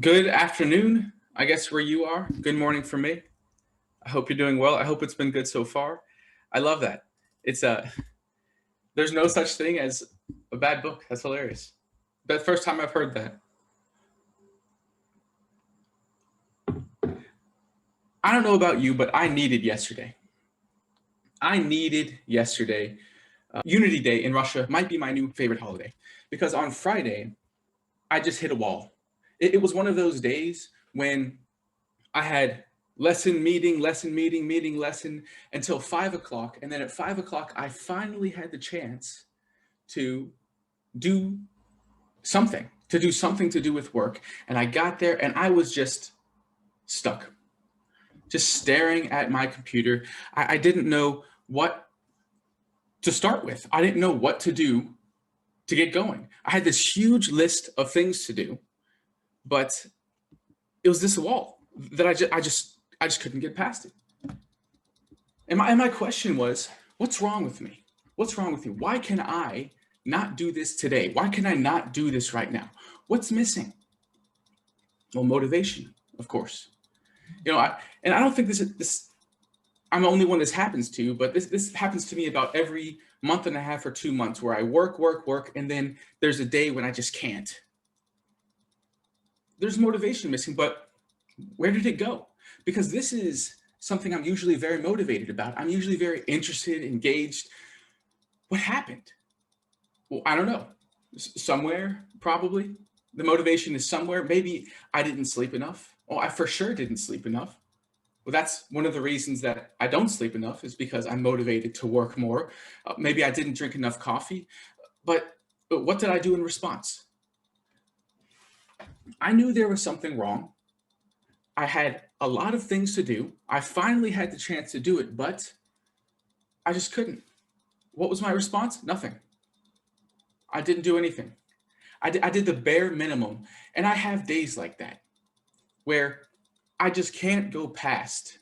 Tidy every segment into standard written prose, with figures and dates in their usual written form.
Good afternoon, I guess, where you are. Good morning for me. I hope you're doing well. I hope it's been good so far. I love that. It's there's no such thing as a bad book. That's hilarious. The first time I've heard that. I don't know about you, but I needed yesterday. I needed yesterday. Unity Day in Russia might be my new favorite holiday because on Friday I just hit a wall. It was one of those days when I had lesson until 5 o'clock. And then at 5 o'clock, I finally had the chance to do to do something to do with work. And I got there and I was just stuck, just staring at my computer. I didn't know what to start with. I didn't know what to do to get going. I had this huge list of things to do, but it was this wall that I just couldn't get past it. And my question was, what's wrong with me? What's wrong with me? Why can I not do this today? Why can I not do this right now? What's missing? Well, motivation, of course. And I don't think this I'm the only one this happens to, but this happens to me about every month and a half or 2 months where I work, and then there's a day when I just can't. There's motivation missing, but where did it go? Because this is something I'm usually very motivated about. I'm usually very interested, engaged. What happened? Well, I don't know. Somewhere, probably. The motivation is somewhere. Maybe I didn't sleep enough. Oh, I for sure didn't sleep enough. Well, that's one of the reasons that I don't sleep enough is because I'm motivated to work more. Maybe I didn't drink enough coffee. But what did I do in response? I knew there was something wrong. I had a lot of things to do. I finally had the chance to do it, but I just couldn't. What was my response? Nothing. I didn't do anything. I did the bare minimum. And I have days like that where I just can't go past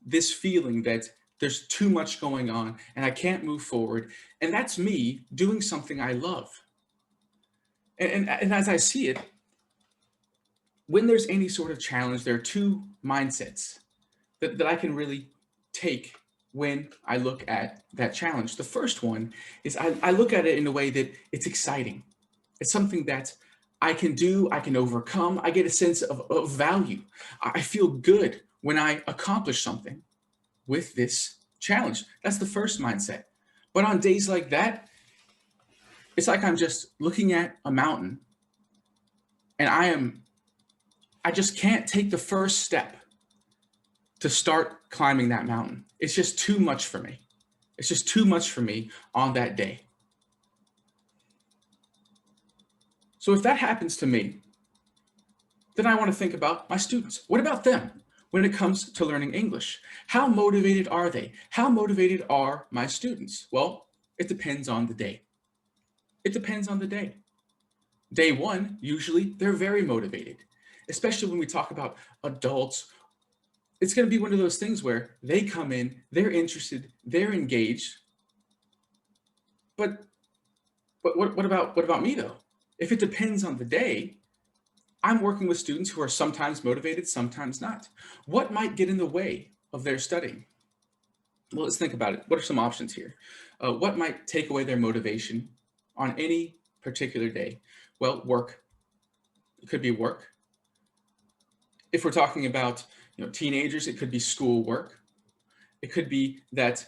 this feeling that there's too much going on and I can't move forward. And that's me doing something I love. And as I see it, when there's any sort of challenge, there are two mindsets that I can really take when I look at that challenge. The first one is I look at it in a way that it's exciting. It's something that I can do, I can overcome, I get a sense of value. I feel good when I accomplish something with this challenge. That's the first mindset. But on days like that, it's like I'm just looking at a mountain and I just can't take the first step to start climbing that mountain. It's just too much for me. It's just too much for me on that day. So if that happens to me, then I want to think about my students. What about them when it comes to learning English? How motivated are they? How motivated are my students? Well, it depends on the day. It depends on the day. Day one, usually they're very motivated, especially when we talk about adults. It's going to be one of those things where they come in, they're interested, they're engaged. But what about me though? If it depends on the day, I'm working with students who are sometimes motivated, sometimes not. What might get in the way of their studying? Well, let's think about it. What are some options here? What might take away their motivation on any particular day? Well, work. It could be work. If we're talking about teenagers, it could be schoolwork. It could be that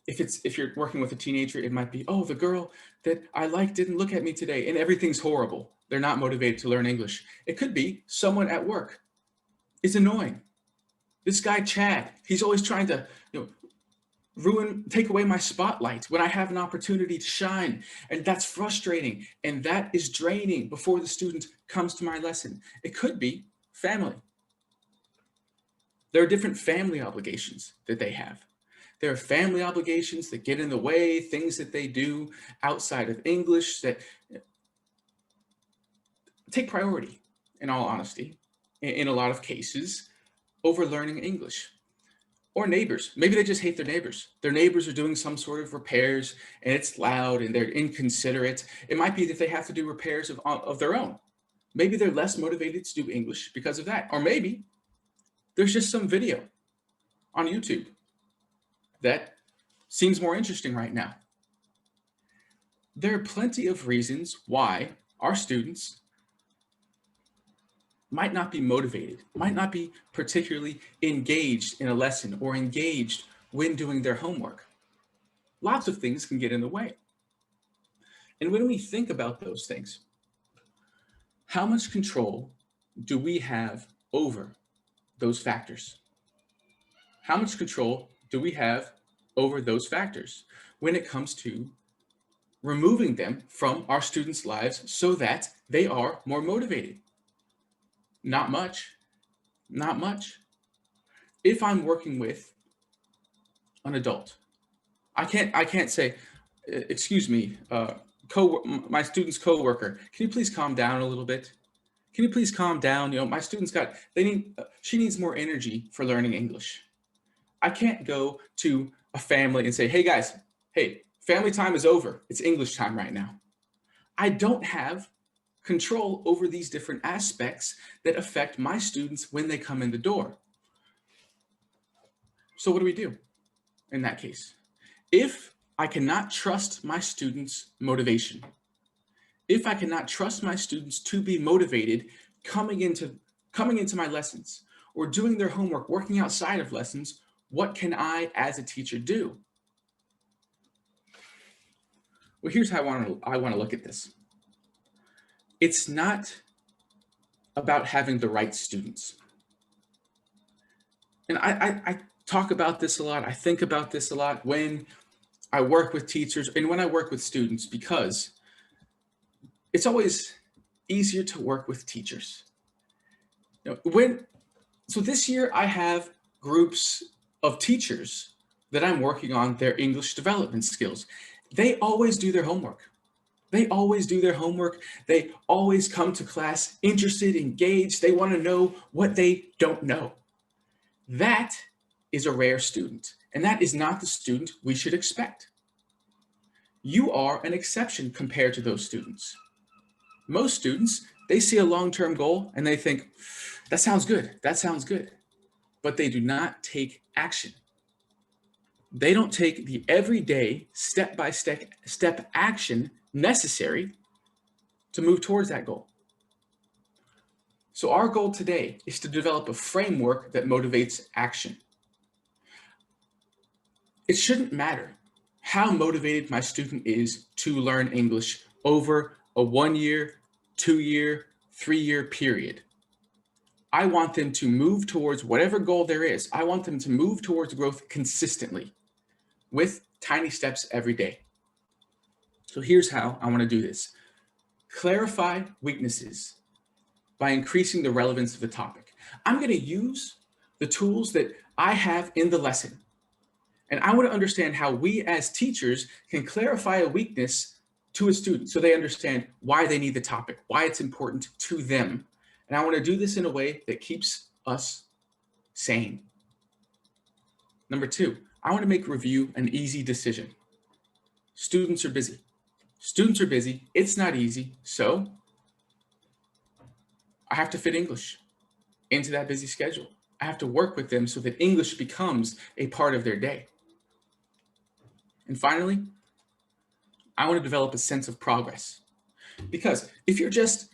if you're working with a teenager, it might be, oh, the girl that I like didn't look at me today, and everything's horrible. They're not motivated to learn English. It could be someone at work is annoying. This guy Chad, he's always trying to take away my spotlight when I have an opportunity to shine, and that's frustrating, and that is draining before the student comes to my lesson. It could be family. There are different family obligations that they have. There are family obligations that get in the way, things that they do outside of English that take priority, in all honesty, in a lot of cases, over learning English. Or neighbors. Maybe they just hate their neighbors. Their neighbors are doing some sort of repairs and it's loud and they're inconsiderate. It might be that they have to do repairs of their own. Maybe they're less motivated to do English because of that. Or maybe there's just some video on YouTube that seems more interesting right now. There are plenty of reasons why our students might not be motivated, might not be particularly engaged in a lesson or engaged when doing their homework. Lots of things can get in the way. And when we think about those things, how much control do we have over those factors? How much control do we have over those factors when it comes to removing them from our students' lives so that they are more motivated? Not much, not much. If I'm working with an adult, I can't say, excuse me, my student's coworker, can you please calm down a little bit? Can you please calm down? You know, my student's she needs more energy for learning English. I can't go to a family and say, hey guys, hey, family time is over. It's English time right now. I don't have control over these different aspects that affect my students when they come in the door. So what do we do in that case? If I cannot trust my students' motivation, if I cannot trust my students to be motivated coming into my lessons or doing their homework, working outside of lessons, what can I as a teacher do? Well, here's how I want to look at this. It's not about having the right students. And I talk about this a lot. I think about this a lot when I work with teachers and when I work with students, because it's always easier to work with teachers. You know, so this year I have groups of teachers that I'm working on their English development skills. They always do their homework. They always do their homework. They always come to class interested, engaged. They want to know what they don't know. That is a rare student, and that is not the student we should expect. You are an exception compared to those students. Most students, they see a long-term goal and they think, that sounds good, that sounds good. But they do not take action. They don't take the everyday step-by-step action necessary to move towards that goal. So our goal today is to develop a framework that motivates action. It shouldn't matter how motivated my student is to learn English over a 1-year, 2-year, 3-year period. I want them to move towards whatever goal there is. I want them to move towards growth consistently with tiny steps every day. So here's how I want to do this. Clarify weaknesses by increasing the relevance of the topic. I'm going to use the tools that I have in the lesson. And I want to understand how we as teachers can clarify a weakness to a student so they understand why they need the topic, why it's important to them. And I want to do this in a way that keeps us sane. Number 2, I want to make review an easy decision. Students are busy. Students are busy. It's not easy. So I have to fit English into that busy schedule. I have to work with them so that English becomes a part of their day. And finally, I want to develop a sense of progress. Because if you're just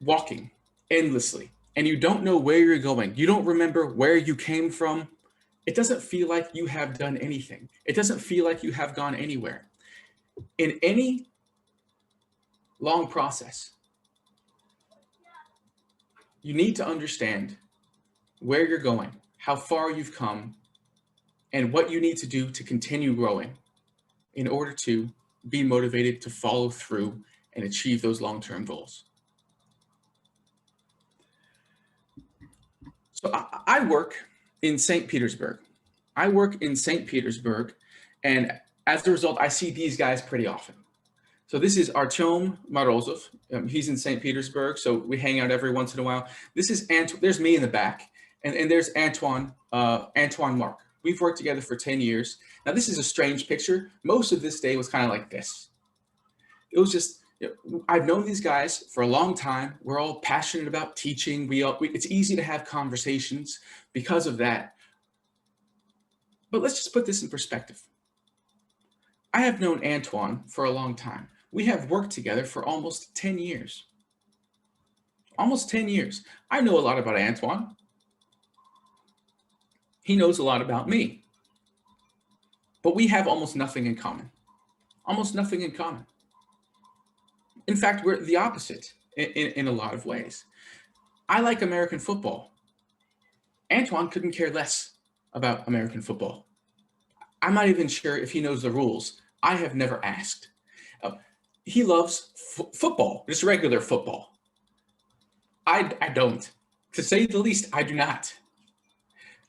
walking endlessly and you don't know where you're going, you don't remember where you came from, it doesn't feel like you have done anything. It doesn't feel like you have gone anywhere. In any long process, you need to understand where you're going, how far you've come, and what you need to do to continue growing in order to be motivated to follow through and achieve those long-term goals. So I work in St. Petersburg. I work in St. Petersburg, and as a result, I see these guys pretty often. So this is Artyom Morozov. He's in St. Petersburg, so we hang out every once in a while. This is there's me in the back, and there's Antoine Mark. We've worked together for 10 years. Now this is a strange picture. Most of this day was kind of like this. It was just I've known these guys for a long time. We're all passionate about teaching. It's easy to have conversations because of that. But let's just put this in perspective. I have known Antoine for a long time. We have worked together for almost 10 years. Almost 10 years. I know a lot about Antoine. He knows a lot about me. But we have almost nothing in common. Almost nothing in common. In fact, we're the opposite in a lot of ways. I like American football. Antoine couldn't care less about American football. I'm not even sure if he knows the rules. I have never asked. He loves football, just regular football. I don't. To say the least, I do not.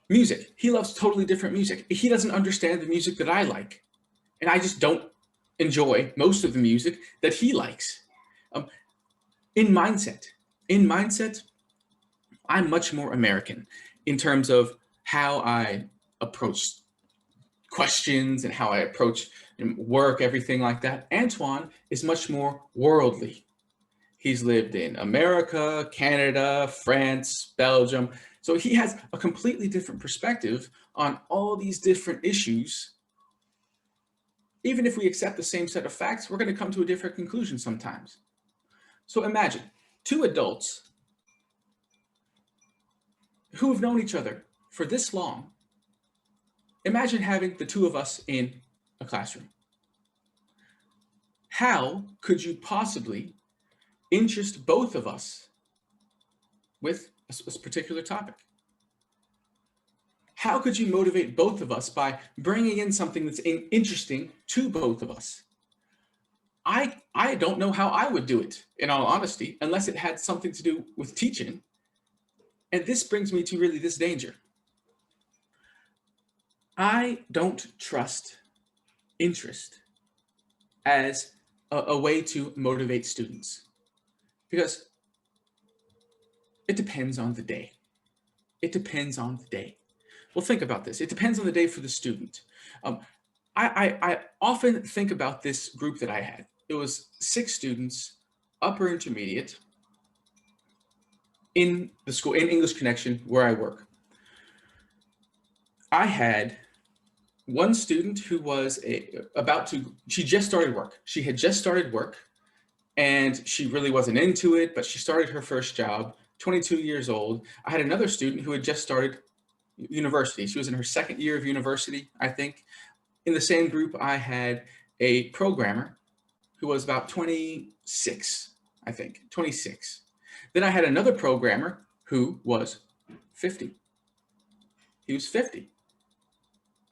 Music. He loves totally different music. He doesn't understand the music that I like. And I just don't enjoy most of the music that he likes. In mindset, I'm much more American in terms of how I approach questions and how I approach work, everything like that. Antoine is much more worldly. He's lived in America, Canada, France, Belgium. So he has a completely different perspective on all these different issues. Even if we accept the same set of facts, we're going to come to a different conclusion sometimes. So imagine two adults who have known each other for this long. Imagine having the two of us in a classroom. How could you possibly interest both of us with a particular topic? How could you motivate both of us by bringing in something that's interesting to both of us? I don't know how I would do it, in all honesty, unless it had something to do with teaching. And this brings me to really this danger. I don't trust interest as a way to motivate students, because it depends on the day. It depends on the day. Well, think about this. It depends on the day for the student. I often think about this group that I had. It was 6 students, upper intermediate, in the school, in English Connection, where I work. I had one student who was she just started work. She had just started work and she really wasn't into it, but she started her first job, 22 years old. I had another student who had just started university. She was in her second year of university, I think. In the same group, I had a programmer who was about 26, I think, 26. Then I had another programmer who was 50. He was 50.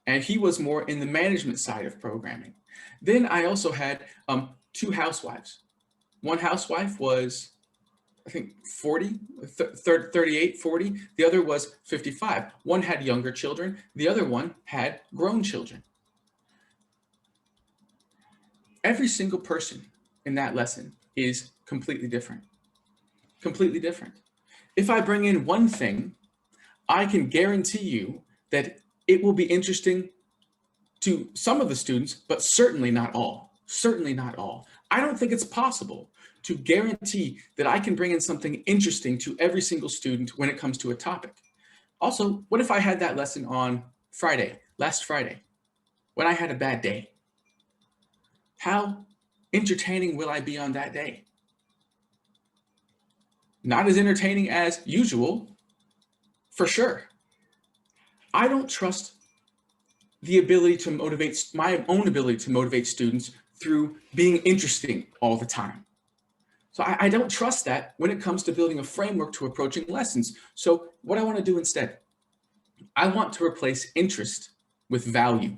And he was more in the management side of programming. Then I also had 2 housewives. One housewife was, I think, 40, 38, 40. The other was 55. One had younger children. The other one had grown children. Every single person in that lesson is completely different. Completely different. If I bring in one thing, I can guarantee you that it will be interesting to some of the students, but certainly not all. Certainly not all. I don't think it's possible to guarantee that I can bring in something interesting to every single student when it comes to a topic. Also, what if I had that lesson on Friday, last Friday, when I had a bad day? How entertaining will I be on that day? Not as entertaining as usual, for sure. I don't trust the ability to motivate, my own ability to motivate students through being interesting all the time. So I don't trust that when it comes to building a framework to approaching lessons. So what I want to do instead, I want to replace interest with value.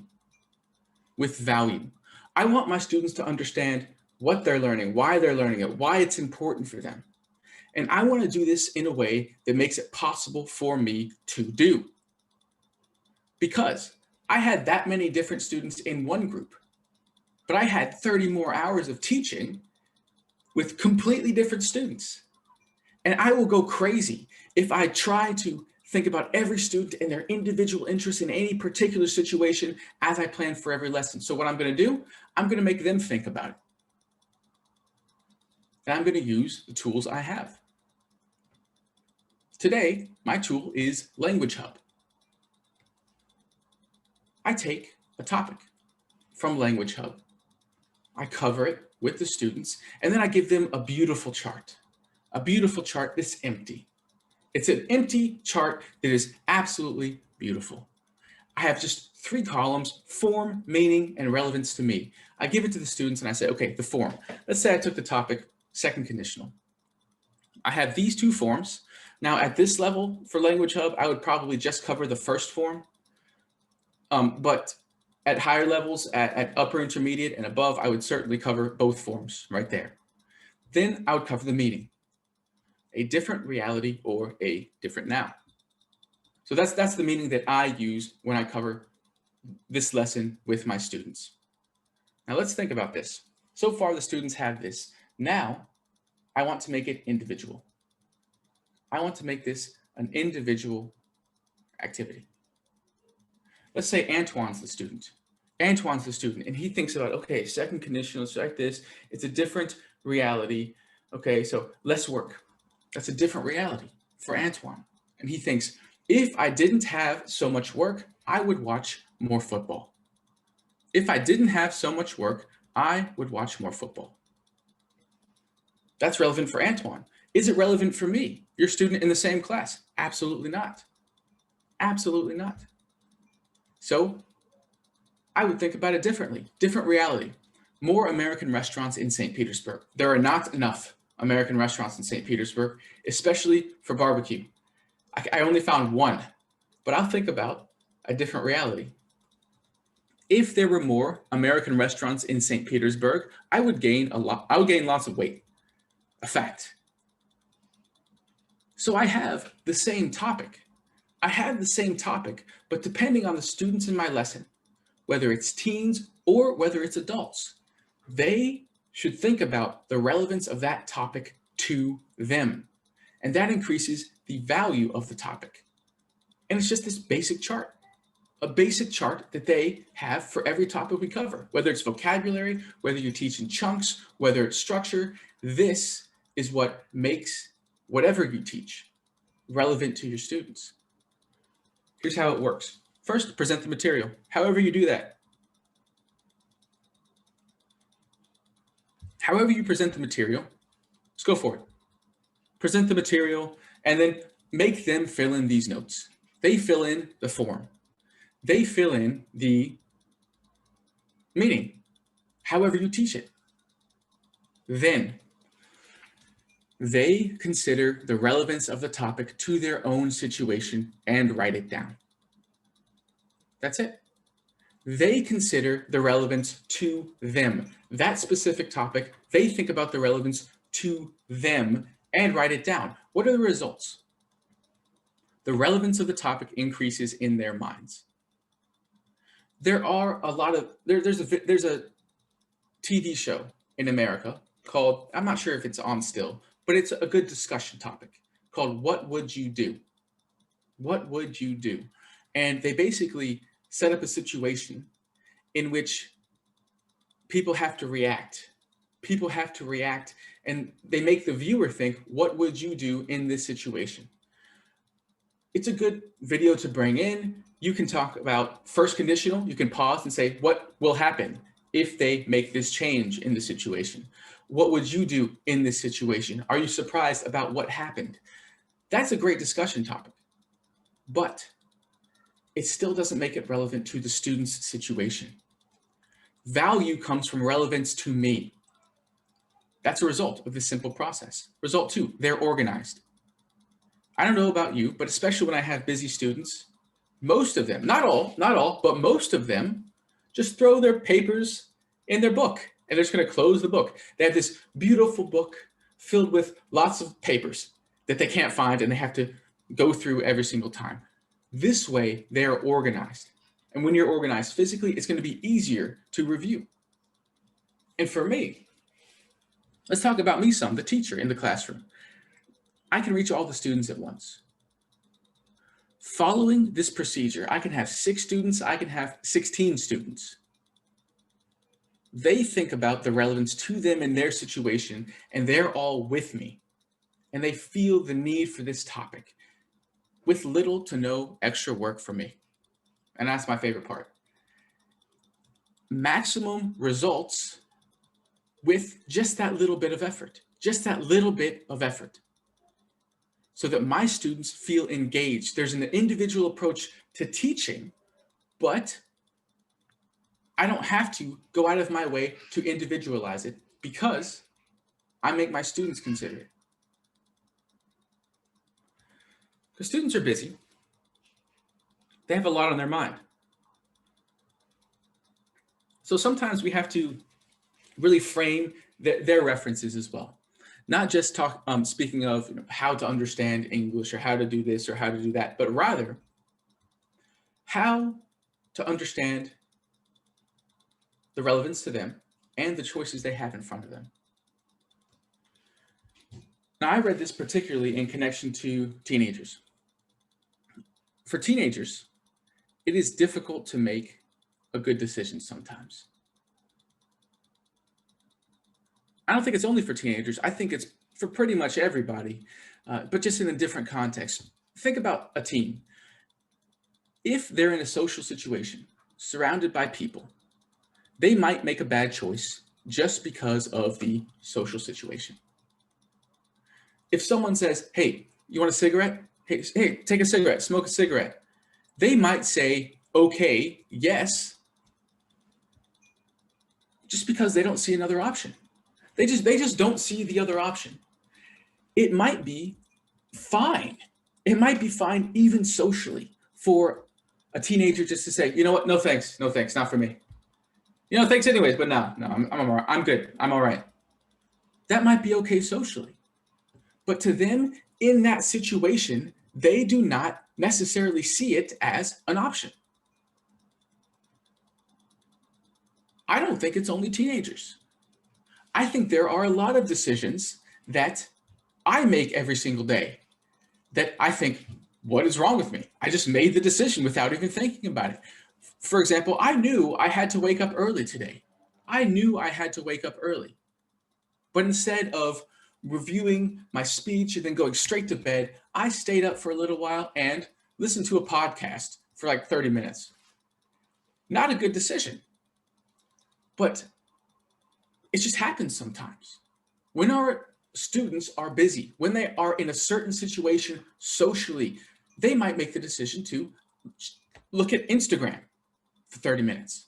With value. I want my students to understand what they're learning, why they're learning it, why it's important for them. And I want to do this in a way that makes it possible for me to do. Because I had that many different students in one group, but I had 30 more hours of teaching with completely different students. And I will go crazy if I try to think about every student and their individual interests in any particular situation as I plan for every lesson. So what I'm going to do, I'm going to make them think about it. and I'm going to use the tools I have. Today, my tool is Language Hub. I take a topic from Language Hub, I cover it with the students, and then I give them a beautiful chart that's empty. It's an empty chart that is absolutely beautiful. I have just 3 columns: form, meaning, and relevance to me. I give it to the students and I say, okay, the form. Let's say I took the topic second conditional. I have these 2 forms. Now at this level for Language Hub, I would probably just cover the first form. But at higher levels, at upper intermediate and above, I would certainly cover both forms right there. Then I would cover the meaning, a different reality or a different now. So that's the meaning that I use when I cover this lesson with my students. Now let's think about this. So far the students have this. Now I want to make it individual. I want to make this an individual activity. Let's say Antoine's the student. Antoine's the student, and he thinks about, okay, second conditional, it's like this. It's a different reality. Okay, so less work. That's a different reality for Antoine. And he thinks, if I didn't have so much work, I would watch more football. If I didn't have so much work, I would watch more football. That's relevant for Antoine. Is it relevant for me, your student in the same class? Absolutely not. Absolutely not. So I would think about it differently, different reality. More American restaurants in St. Petersburg. There are not enough American restaurants in St. Petersburg, especially for barbecue. I only found 1, but I'll think about a different reality. If there were more American restaurants in St. Petersburg, I would gain lots of weight. A fact. So I have the same topic. But depending on the students in my lesson, whether it's teens or whether it's adults, they should think about the relevance of that topic to them. And that increases the value of the topic. And it's just this basic chart, a basic chart that they have for every topic we cover, whether it's vocabulary, whether you teach in chunks, whether it's structure. This is what makes whatever you teach relevant to your students. Here's how it works. First, present the material. However you do that. However you present the material, let's go for it. Present the material and then make them fill in these notes. They fill in the form. They fill in the meaning, however you teach it. Then they consider the relevance of the topic to their own situation and write it down. That's it. They consider the relevance to them. That specific topic, they think about the relevance to them and write it down. What are the results? The relevance of the topic increases in their minds. There are a lot of, there's a TV show in America called, I'm not sure if it's on still, but it's a good discussion topic called What Would You Do? What would you do? And they basically set up a situation in which people have to react. People have to react, and they make the viewer think, what would you do in this situation? It's a good video to bring in. You can talk about first conditional. You can pause and say, what will happen if they make this change in the situation? What would you do in this situation? Are you surprised about what happened? That's a great discussion topic, but it still doesn't make it relevant to the student's situation. Value comes from relevance to me. That's a result of this simple process. Result 2, they're organized. I don't know about you, but especially when I have busy students, most of them, not all, but most of them just throw their papers in their book and they're just going to close the book. They have this beautiful book filled with lots of papers that they can't find and they have to go through every single time. This way, they're organized. And when you're organized physically, it's going to be easier to review. And for me, let's talk about me some, the teacher in the classroom. I can reach all the students at once. Following this procedure, I can have 6 students, I can have 16 students. They think about the relevance to them in their situation, and they're all with me. And they feel the need for this topic with little to no extra work from me. And that's my favorite part. Maximum results with just that little bit of effort, just that little bit of effort, so that my students feel engaged. There's an individual approach to teaching, but I don't have to go out of my way to individualize it because I make my students consider it. Because students are busy. They have a lot on their mind. So sometimes we have to really frame their references as well. Not just speaking of how to understand English or how to do this or how to do that, but rather how to understand the relevance to them and the choices they have in front of them. Now, I read this particularly in connection to teenagers. For teenagers, it is difficult to make a good decision sometimes. I don't think it's only for teenagers. I think it's for pretty much everybody, but just in a different context. Think about a teen. If they're in a social situation, surrounded by people, they might make a bad choice just because of the social situation. If someone says, hey, you want a cigarette? Hey, take a cigarette, smoke a cigarette. They might say, okay, yes, just because they don't see another option. They just don't see the other option. It might be fine. It might be fine even socially for a teenager just to say, you know what, no thanks, not for me. Thanks anyways, but no, I'm all right. I'm good. I'm all right. That might be okay socially. But to them, in that situation, they do not necessarily see it as an option. I don't think it's only teenagers. I think there are a lot of decisions that I make every single day that I think, what is wrong with me? I just made the decision without even thinking about it. For example, I knew I had to wake up early today. I knew I had to wake up early. But instead of reviewing my speech and then going straight to bed, I stayed up for a little while and listened to a podcast for like 30 minutes. Not a good decision, but it just happens sometimes. When our students are busy, when they are in a certain situation socially, they might make the decision to look at Instagram for 30 minutes,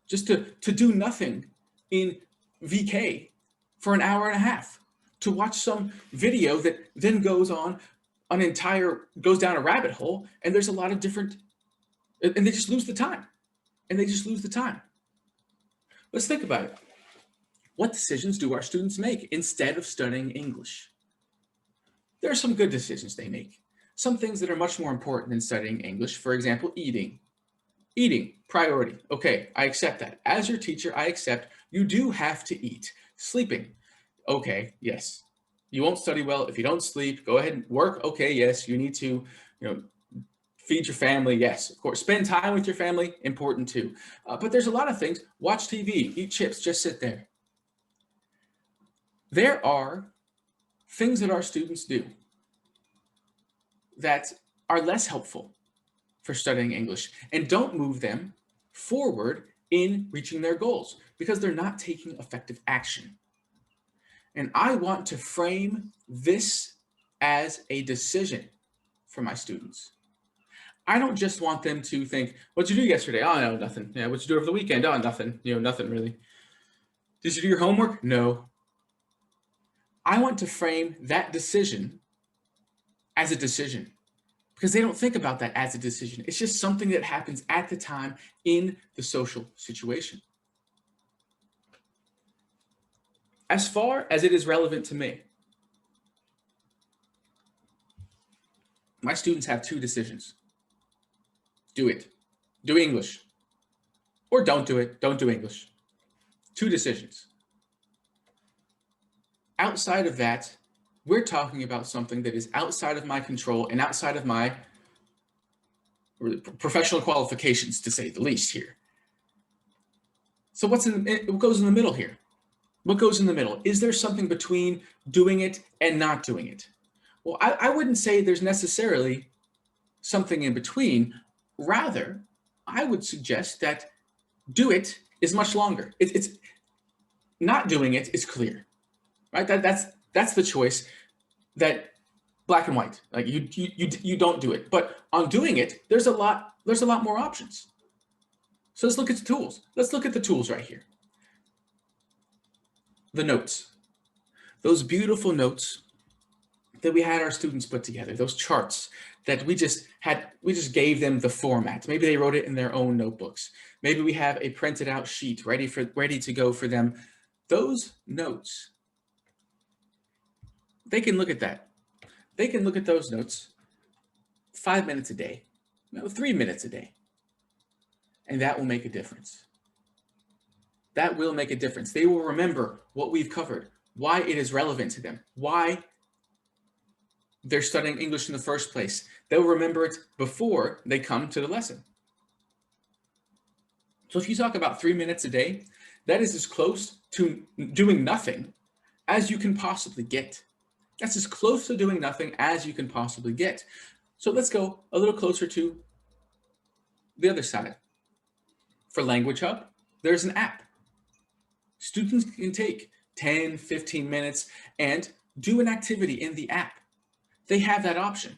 just to do nothing in VK for an hour and a half, to watch some video that then goes down a rabbit hole, and there's a lot of different, and they just lose the time. Let's think about it. What decisions do our students make instead of studying English? There are some good decisions they make. Some things that are much more important than studying English. For example, eating. Eating, priority. Okay, I accept that. As your teacher, I accept you do have to eat. Sleeping. Okay, yes. You won't study well if you don't sleep. Go ahead and work. Okay, yes. You need to, feed your family. Yes, of course. Spend time with your family. Important too. But there's a lot of things. Watch TV, eat chips, just sit there. There are things that our students do that are less helpful for studying English and don't move them forward in reaching their goals because they're not taking effective action. And I want to frame this as a decision for my students. I don't just want them to think, what'd you do yesterday? Oh, no, nothing. Yeah, what'd you do over the weekend? Oh, nothing. Nothing really. Did you do your homework? No. I want to frame that decision as a decision because they don't think about that as a decision. It's just something that happens at the time in the social situation. As far as it is relevant to me, my students have two decisions. Do it. Do English. Or don't do it. Don't do English. Two decisions. Outside of that, we're talking about something that is outside of my control and outside of my professional qualifications, to say the least here. So what goes in the middle here? What goes in the middle? Is there something between doing it and not doing it? Well, I wouldn't say there's necessarily something in between. Rather, I would suggest that do it is much longer. It's not doing it is clear, right? That's the choice, that black and white. Like you don't do it, but on doing it, there's a lot more options. So let's look at the tools. Let's look at the tools right here. The notes, those beautiful notes that we had our students put together, those charts that we just gave them the format. Maybe they wrote it in their own notebooks. Maybe we have a printed out sheet ready to go for them. Those notes, they can look at that. They can look at those notes 5 minutes a day, 3 minutes a day. And that will make a difference. That will make a difference. They will remember what we've covered, why it is relevant to them, why they're studying English in the first place. They'll remember it before they come to the lesson. So if you talk about 3 minutes a day, that is as close to doing nothing as you can possibly get. That's as close to doing nothing as you can possibly get. So let's go a little closer to the other side. For Language Hub, there's an app. Students can take 10, 15 minutes and do an activity in the app. They have that option.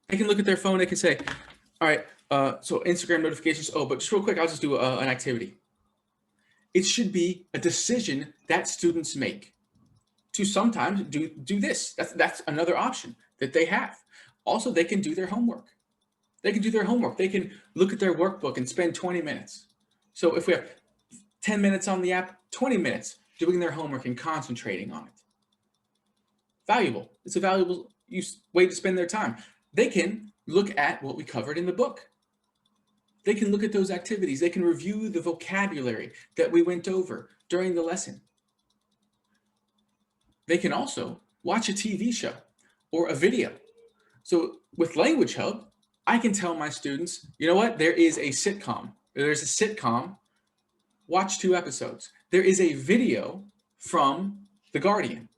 They can look at their phone, they can say, all right, so Instagram notifications, but just real quick, I'll just do an activity. It should be a decision that students make to sometimes do this. That's another option that they have. Also, they can do their homework. They can do their homework. They can look at their workbook and spend 20 minutes. So if we have 10 minutes on the app, 20 minutes doing their homework and concentrating on it. Valuable. It's a valuable way to spend their time. They can look at what we covered in the book. They can look at those activities. They can review the vocabulary that we went over during the lesson. They can also watch a TV show or a video. So with Language Hub, I can tell my students, you know what? There is a sitcom. There's a sitcom. Watch 2 episodes. There is a video from The Guardian.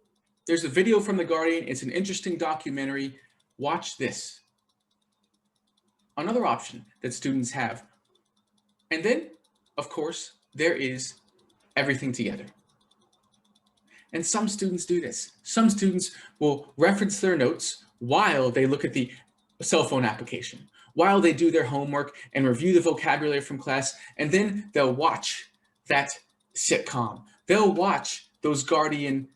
There's a video from The Guardian. It's an interesting documentary. Watch this. Another option that students have. And then, of course, there is everything together. And some students do this. Some students will reference their notes while they look at the cell phone application, while they do their homework and review the vocabulary from class, and then they'll watch that sitcom. They'll watch those Guardian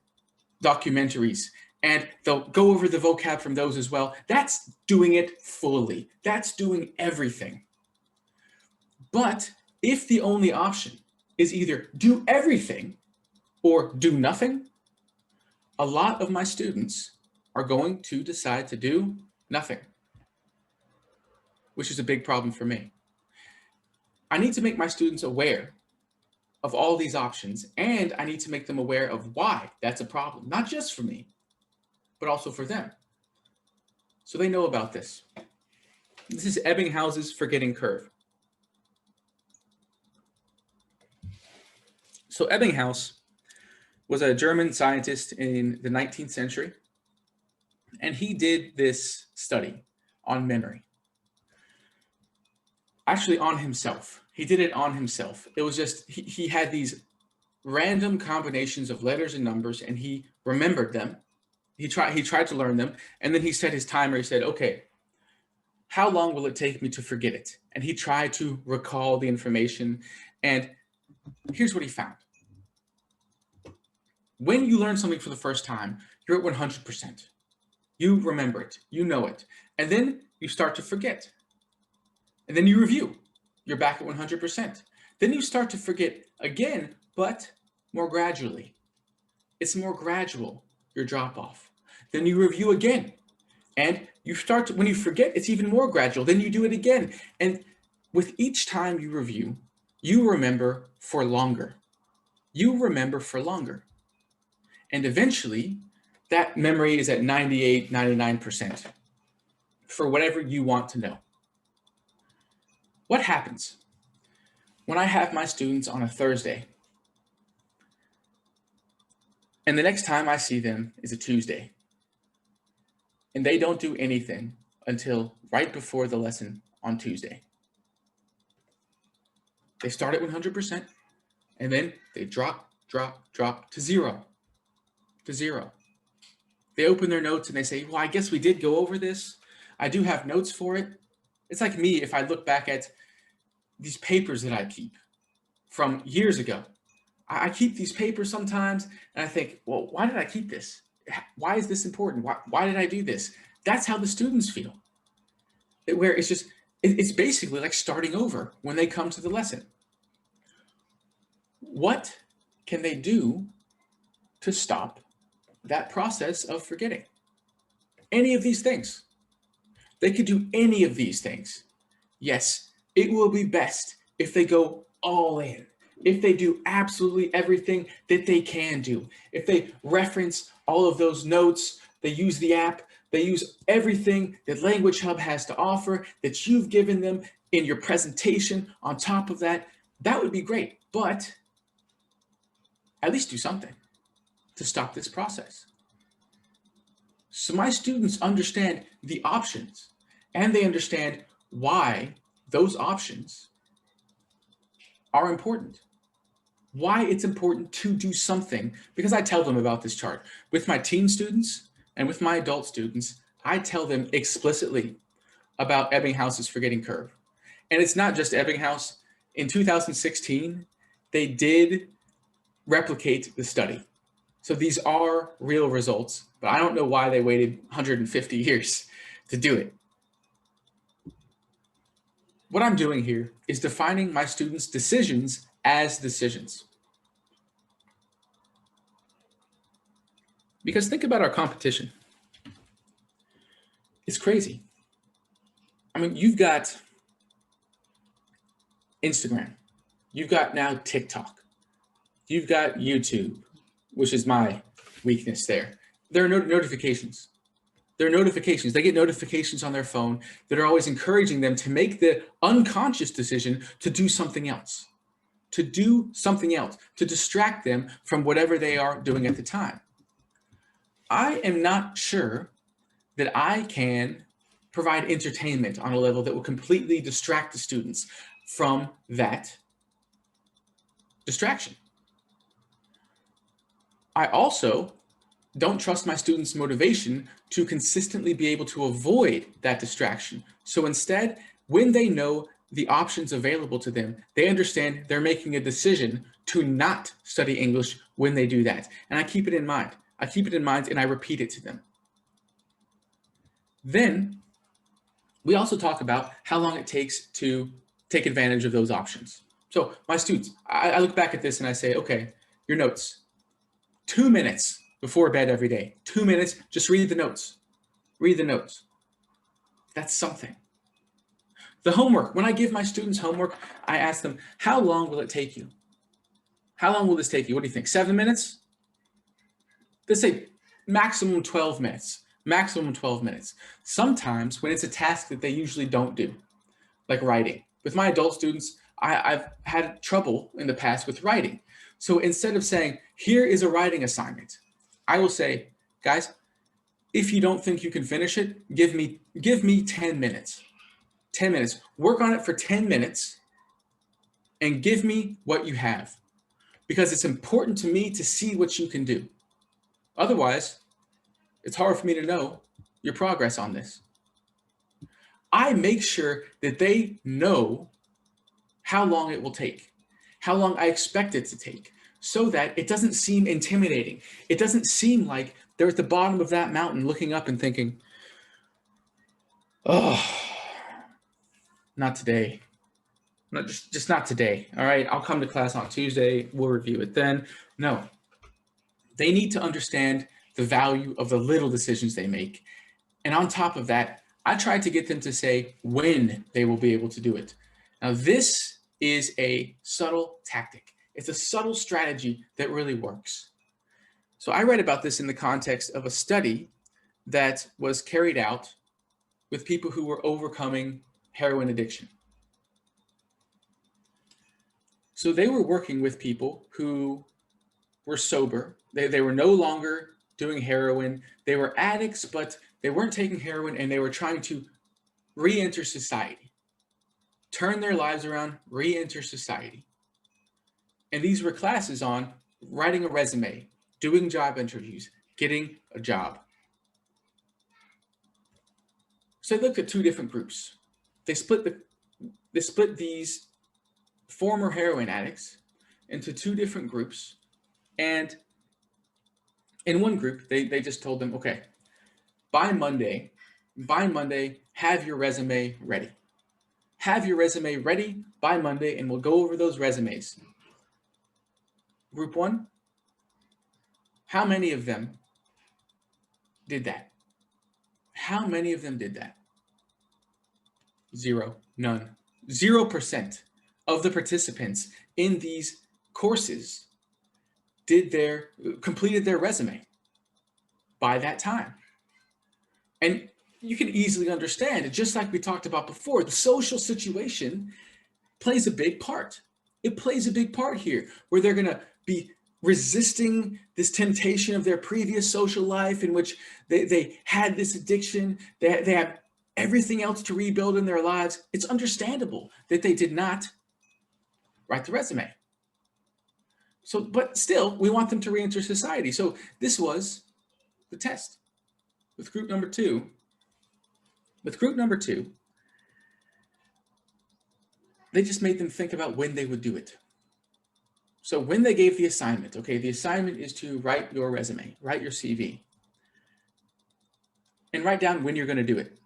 documentaries, and they'll go over the vocab from those as well. That's doing it fully. That's doing everything. But if the only option is either do everything or do nothing, a lot of my students are going to decide to do nothing, which is a big problem for me. I need to make my students aware of all these options, and I need to make them aware of why that's a problem, not just for me, but also for them. So they know about this. This is Ebbinghouse's forgetting curve. So Ebbinghaus was a German scientist in the 19th century, and he did this study on memory. Actually on himself. He did it on himself. It was just, he had these random combinations of letters and numbers, and he remembered them. He tried to learn them, and then he set his timer. He said, okay, how long will it take me to forget it? And he tried to recall the information, and here's what he found. When you learn something for the first time, you're at 100%. You remember it, you know it, and then you start to forget. And then you review, you're back at 100%. Then you start to forget again, but more gradually. It's more gradual, your drop off. Then you review again, and you start to, when you forget, it's even more gradual. Then you do it again. And with each time you review, you remember for longer. You remember for longer. And eventually, that memory is at 98, 99% for whatever you want to know. What happens? When I have my students on a Thursday, and the next time I see them is a Tuesday, and they don't do anything until right before the lesson on Tuesday. They start at 100%, and then they drop to zero. They open their notes and they say, well, I guess we did go over this. I do have notes for it. It's like me if I look back at these papers that I keep from years ago. I keep these papers sometimes and I think, well, why did I keep this? Why is this important? Why did I do this? That's how the students feel. Where it's just, it's basically like starting over when they come to the lesson. What can they do to stop that process of forgetting? Any of these things. They could do any of these things. Yes, it will be best if they go all in, if they do absolutely everything that they can do, if they reference all of those notes, they use the app, they use everything that Language Hub has to offer that you've given them in your presentation on top of that, that would be great. But at least do something to stop this process. So my students understand the options and they understand why those options are important. Why it's important to do something, because I tell them about this chart. With my teen students and with my adult students, I tell them explicitly about Ebbinghaus's forgetting curve. And it's not just Ebbinghaus. In 2016, they did replicate the study. So these are real results, but I don't know why they waited 150 years to do it. What I'm doing here is defining my students' decisions as decisions. Because think about our competition. It's crazy. I mean, you've got Instagram. You've got now TikTok. You've got YouTube, which is my weakness there. There are notifications. There are notifications. They get notifications on their phone that are always encouraging them to make the unconscious decision to do something else, to distract them from whatever they are doing at the time. I am not sure that I can provide entertainment on a level that will completely distract the students from that distraction. I also don't trust my students' motivation to consistently be able to avoid that distraction. So instead, when they know the options available to them, they understand they're making a decision to not study English when they do that. And I keep it in mind. I keep it in mind and I repeat it to them. Then we also talk about how long it takes to take advantage of those options. So my students, I look back at this and I say, okay, your notes, 2 minutes before bed every day, 2 minutes, just read the notes. Read the notes. That's something. The homework, when I give my students homework, I ask them, how long will it take you? How long will this take you? What do you think? 7 minutes? Let's say maximum 12 minutes. Maximum 12 minutes. Sometimes when it's a task that they usually don't do, like writing. With my adult students, I've had trouble in the past with writing. So instead of saying, here is a writing assignment, I will say, guys, if you don't think you can finish it, give me 10 minutes. 10 minutes. Work on it for 10 minutes and give me what you have. Because it's important to me to see what you can do. Otherwise, it's hard for me to know your progress on this. I make sure that they know how long it will take, how long I expect it to take, so that it doesn't seem intimidating. It doesn't seem like they're at the bottom of that mountain looking up and thinking, oh, not today. No, just not today. All right, I'll come to class on Tuesday. We'll review it then. No, they need to understand the value of the little decisions they make. And on top of that, I try to get them to say when they will be able to do it. Now, this is a subtle tactic. It's a subtle strategy that really works. So I read about this in the context of a study that was carried out with people who were overcoming heroin addiction. So they were working with people who were sober. They were no longer doing heroin. They were addicts, but they weren't taking heroin, and they were trying to re-enter society, turn their lives around, re-enter society. And these were classes on writing a resume, doing job interviews, getting a job. So they looked at two different groups. They split these former heroin addicts into two different groups. And in one group, they just told them, okay, by Monday, have your resume ready. Have your resume ready by Monday, and we'll go over those resumes. Group one, how many of them did that? How many of them did that? Zero, none. 0% of the participants in these courses completed their resume by that time. And you can easily understand, just like we talked about before, the social situation plays a big part. It plays a big part here, where they're going to be resisting this temptation of their previous social life in which they had this addiction. They have everything else to rebuild in their lives. It's understandable that they did not write the resume. So, but still, we want them to re-enter society. So this was the test. With group number two, they just made them think about when they would do it. So when they gave the assignment, okay, the assignment is to write your resume, write your CV, and write down when you're going to do it.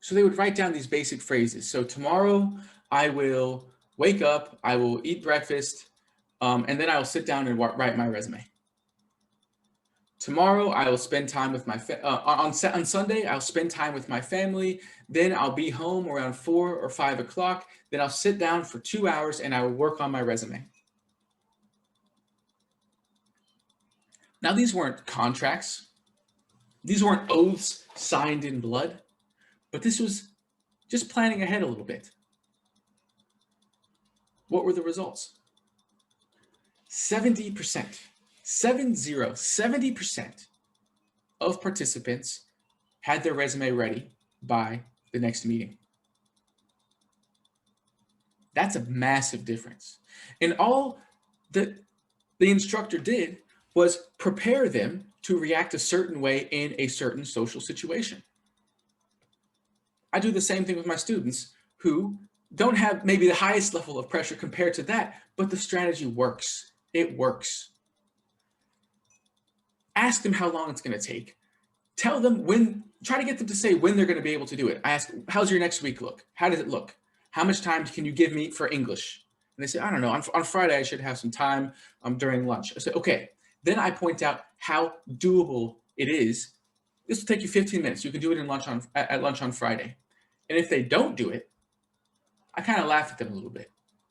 So they would write down these basic phrases. So tomorrow I will wake up, I will eat breakfast, and then I will sit down and write my resume. Tomorrow I will spend time with on Sunday, I'll spend time with my family. Then I'll be home around 4 or 5 o'clock. Then I'll sit down for 2 hours and I will work on my resume. Now, these weren't contracts. These weren't oaths signed in blood, but this was just planning ahead a little bit. What were the results? 70%, 70% of participants had their resume ready by the next meeting. That's a massive difference. And all that the instructor did was prepare them to react a certain way in a certain social situation. I do the same thing with my students who don't have maybe the highest level of pressure compared to that, but the strategy works. It works. Ask them how long it's going to take. Tell them try to get them to say when they're going to be able to do it. I ask, how's your next week look? How does it look? How much time can you give me for English? And they say, I don't know, on Friday I should have some time during lunch. I say, okay. Then I point out how doable it is. This will take you 15 minutes. You can do it at lunch on Friday. And if they don't do it, I kind of laugh at them a little bit.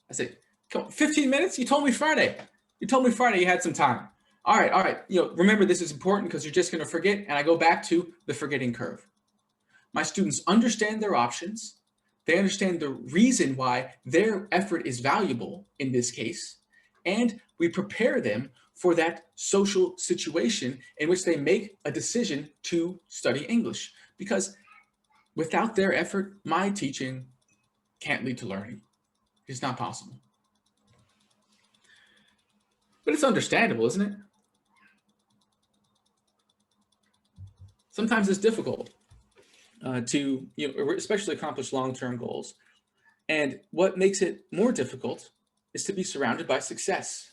I say, come on, 15 minutes? You told me Friday. You told me Friday you had some time. All right. Remember, this is important because you're just going to forget. And I go back to the forgetting curve. My students understand their options. They understand the reason why their effort is valuable in this case. And we prepare them for that social situation in which they make a decision to study English. Because without their effort, my teaching can't lead to learning. It's not possible. But it's understandable, isn't it? Sometimes it's difficult to, especially accomplish long-term goals. And what makes it more difficult is to be surrounded by success.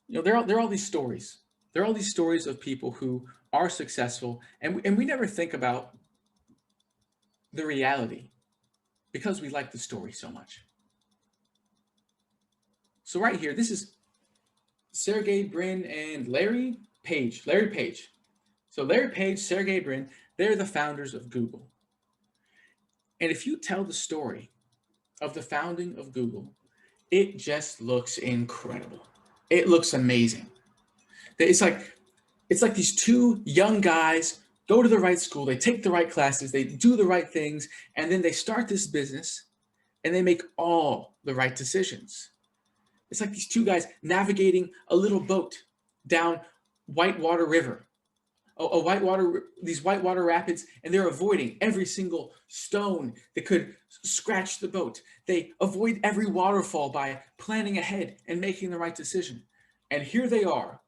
There are all these stories. There are all these stories of people who are successful, and we never think about the reality because we like the story so much. So right here, this is Sergey Brin and Larry Page. So Larry Page, Sergey Brin, they're the founders of Google. And if you tell the story of the founding of Google, it just looks incredible. It looks amazing. It's like these two young guys go to the right school, they take the right classes, they do the right things, and then they start this business and they make all the right decisions. It's like these two guys navigating a little boat down Whitewater River, these whitewater rapids, and they're avoiding every single stone that could scratch the boat. They avoid every waterfall by planning ahead and making the right decision. And here they are,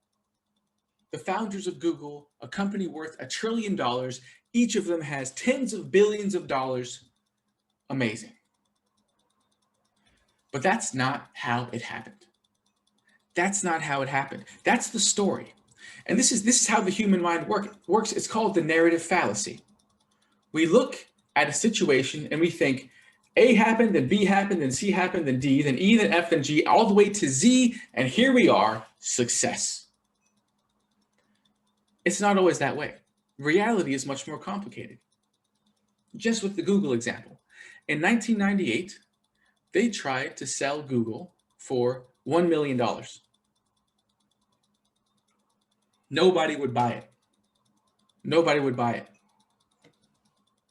the founders of Google, a company worth $1 trillion. Each of them has tens of billions of dollars. Amazing. But that's not how it happened. That's not how it happened. That's the story. And this is how the human mind works. It's called the narrative fallacy. We look at a situation and we think A happened, then B happened, then C happened, then D, then E, then F, then G, all the way to Z, and here we are, success. It's not always that way. Reality is much more complicated. Just with the Google example. In 1998, they tried to sell Google for $1 million. Nobody would buy it. Nobody would buy it.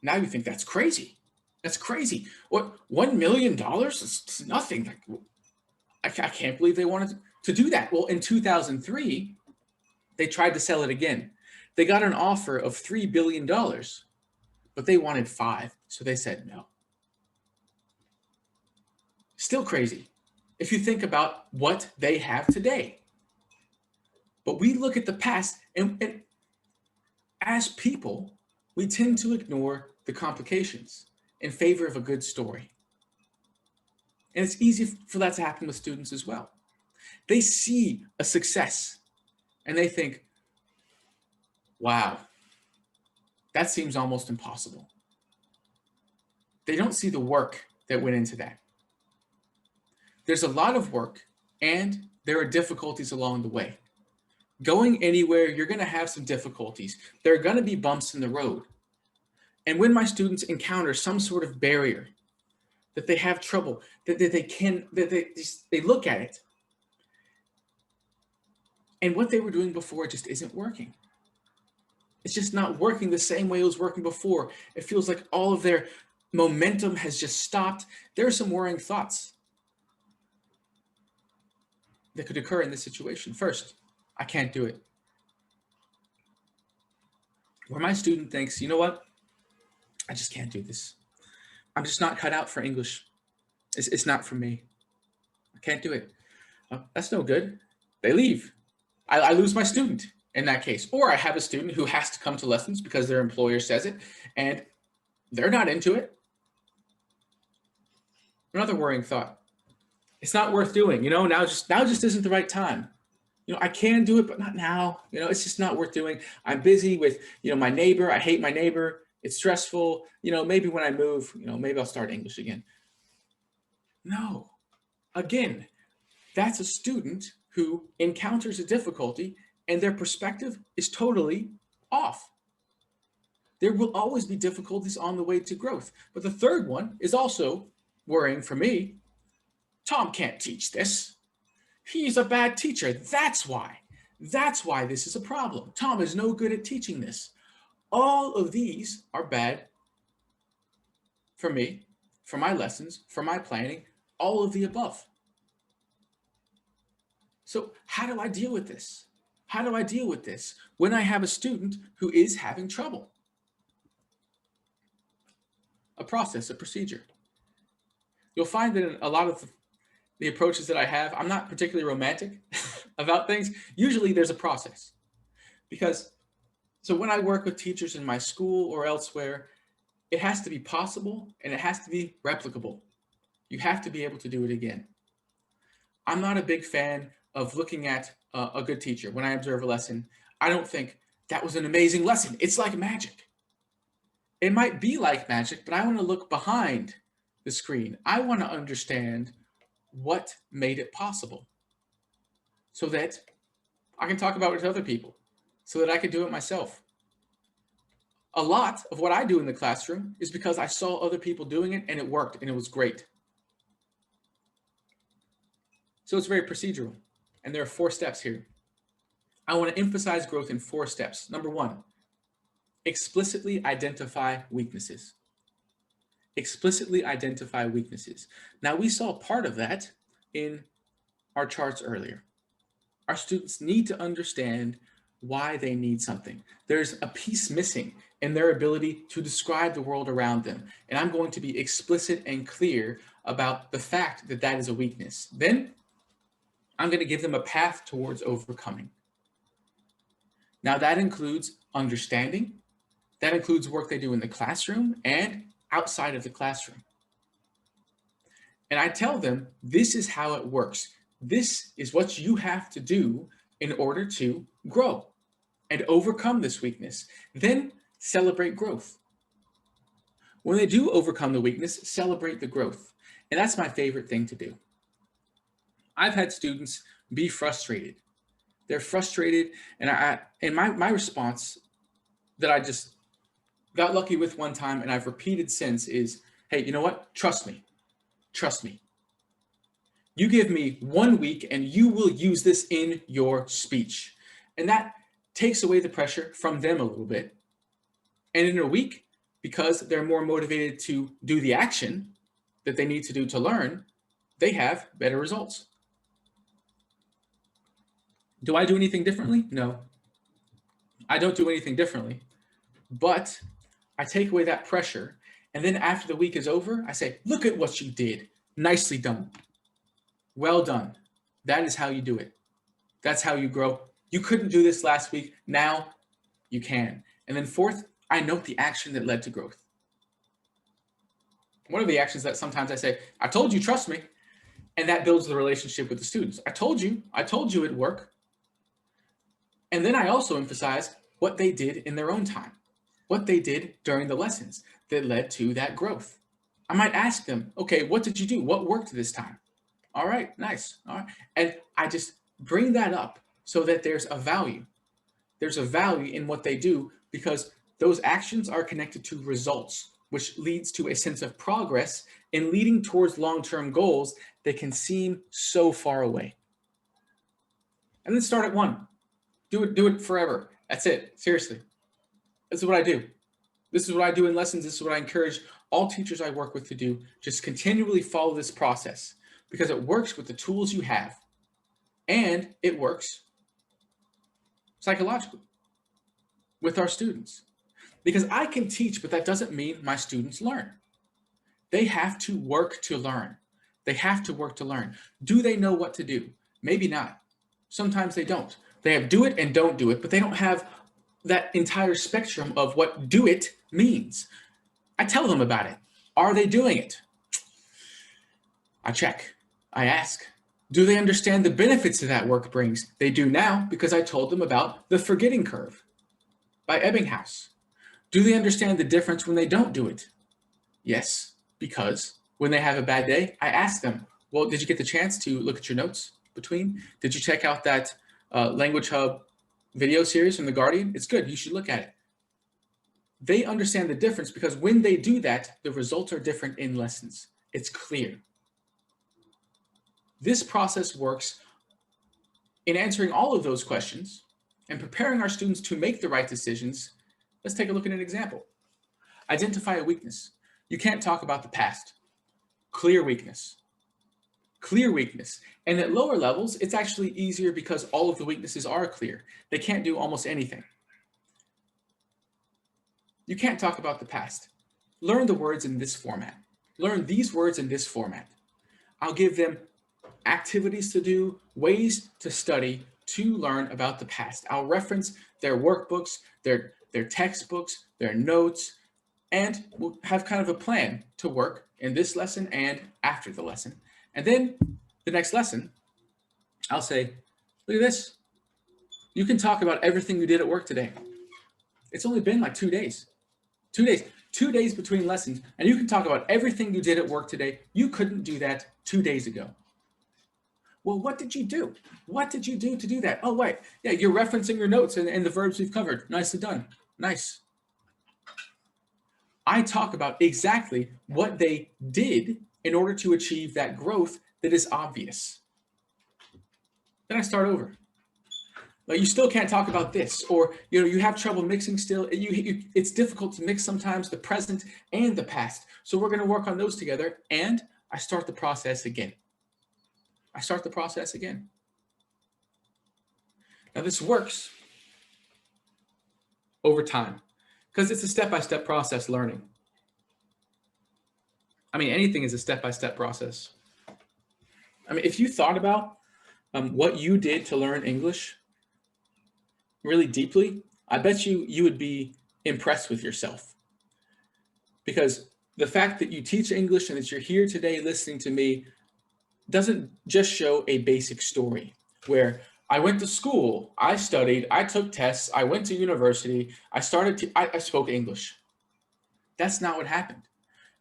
Now you think that's crazy. That's crazy. What, $1 million? It's nothing. I can't believe they wanted to do that. Well, in 2003, they tried to sell it again. They got an offer of $3 billion, but they wanted $5 billion, so they said no. Still crazy if you think about what they have today. But we look at the past, and as people, we tend to ignore the complications in favor of a good story. And it's easy for that to happen with students as well. They see a success and they think, wow, that seems almost impossible. They don't see the work that went into that. There's a lot of work and there are difficulties along the way. Going anywhere, you're going to have some difficulties. There are going to be bumps in the road. And when my students encounter some sort of barrier, that they have trouble, that they look at it, and what they were doing before just isn't working. It's just not working the same way it was working before. It feels like all of their momentum has just stopped. There are some worrying thoughts that could occur in this situation. First, I can't do it. Where my student thinks, you know what? I just can't do this. I'm just not cut out for English. It's not for me. I can't do it. That's no good. They leave. I lose my student in that case. Or I have a student who has to come to lessons because their employer says it, and they're not into it. Another worrying thought. It's not worth doing. Now just isn't the right time. I can do it, but not now. It's just not worth doing. I'm busy with, my neighbor. I hate my neighbor. It's stressful. Maybe when I move, maybe I'll start English again. No. Again, that's a student who encounters a difficulty and their perspective is totally off. There will always be difficulties on the way to growth. But the third one is also worrying for me. Tom can't teach this. He's a bad teacher. That's why. That's why this is a problem. Tom is no good at teaching this. All of these are bad for me, for my lessons, for my planning, all of the above. So how do I deal with this? How do I deal with this when I have a student who is having trouble? A process, a procedure. You'll find that in a lot of the approaches that I have, I'm not particularly romantic about things. Usually there's a process. So when I work with teachers in my school or elsewhere, it has to be possible and it has to be replicable. You have to be able to do it again. I'm not a big fan of looking at a good teacher. When I observe a lesson, I don't think that was an amazing lesson. It's like magic. It might be like magic, but I want to look behind the screen. I want to understand what made it possible so that I can talk about it with other people, so that I can do it myself. A lot of what I do in the classroom is because I saw other people doing it and it worked and it was great. So it's very procedural. And there are 4 steps here. I want to emphasize growth in 4 steps. Number 1, explicitly identify weaknesses. Explicitly identify weaknesses. Now, we saw part of that in our charts earlier. Our students need to understand why they need something. There's a piece missing in their ability to describe the world around them. And I'm going to be explicit and clear about the fact that that is a weakness. Then I'm going to give them a path towards overcoming. Now, that includes understanding. That includes work they do in the classroom and outside of the classroom. And I tell them, this is how it works. This is what you have to do in order to grow and overcome this weakness. Then celebrate growth. When they do overcome the weakness, celebrate the growth. And that's my favorite thing to do. I've had students be frustrated. They're frustrated, and my response that I just got lucky with one time and I've repeated since is, hey, you know what? Trust me. Trust me. You give me 1 week and you will use this in your speech. And that takes away the pressure from them a little bit. And in a week, because they're more motivated to do the action that they need to do to learn, they have better results. Do I do anything differently? No. I don't do anything differently. But I take away that pressure. And then after the week is over, I say, look at what you did. Nicely done. Well done. That is how you do it. That's how you grow. You couldn't do this last week. Now you can. And then fourth, I note the action that led to growth. One of the actions that sometimes I say, I told you, trust me. And that builds the relationship with the students. I told you it'd work. And then I also emphasize what they did in their own time, what they did during the lessons that led to that growth. I might ask them, okay, what did you do? What worked this time? All right, nice. All right. And I just bring that up so that there's a value. There's a value in what they do because those actions are connected to results, which leads to a sense of progress and leading towards long-term goals that can seem so far away. And then start at 1. Do it forever. That's it. Seriously. This is what I do. This is what I do in lessons. This is what I encourage all teachers I work with to do. Just continually follow this process because it works with the tools you have and it works psychologically with our students. Because I can teach, but that doesn't mean my students learn. They have to work to learn. They have to work to learn. Do they know what to do? Maybe not. Sometimes they don't. They have do it and don't do it, but they don't have that entire spectrum of what do it means. I tell them about it. Are they doing it? I check. I ask. Do they understand the benefits that work brings? They do now because I told them about the forgetting curve by Ebbinghaus. Do they understand the difference when they don't do it? Yes, because when they have a bad day, I ask them, well, did you get the chance to look at your notes between? Did you check out that Language Hub video series from The Guardian? It's good. You should look at it. They understand the difference because when they do that, the results are different in lessons. It's clear. This process works in answering all of those questions and preparing our students to make the right decisions. Let's take a look at an example. Identify a weakness. You can't talk about the past. Clear weakness. Clear weakness. And at lower levels, it's actually easier because all of the weaknesses are clear. They can't do almost anything. You can't talk about the past. Learn the words in this format. Learn these words in this format. I'll give them activities to do, ways to study to learn about the past. I'll reference their workbooks, their textbooks, their notes, and we'll have kind of a plan to work in this lesson and after the lesson. And then the next lesson, I'll say, look at this. You can talk about everything you did at work today. It's only been like 2 days. 2 days. 2 days between lessons, and you can talk about everything you did at work today. You couldn't do that 2 days ago. Well, what did you do? What did you do to do that? Oh, wait. Yeah, you're referencing your notes and the verbs we've covered. Nicely done. Nice. I talk about exactly what they did in order to achieve that growth that is obvious. Then I start over. Like you still can't talk about this, or you have trouble mixing still. It's difficult to mix sometimes the present and the past. So we're going to work on those together, and I start the process again. I start the process again. Now this works over time because it's a step-by-step process learning. I mean, anything is a step-by-step process. I mean, if you thought about what you did to learn English really deeply, I bet you would be impressed with yourself. Because the fact that you teach English and that you're here today listening to me doesn't just show a basic story where I went to school, I studied, I took tests, I went to university, I spoke English. That's not what happened.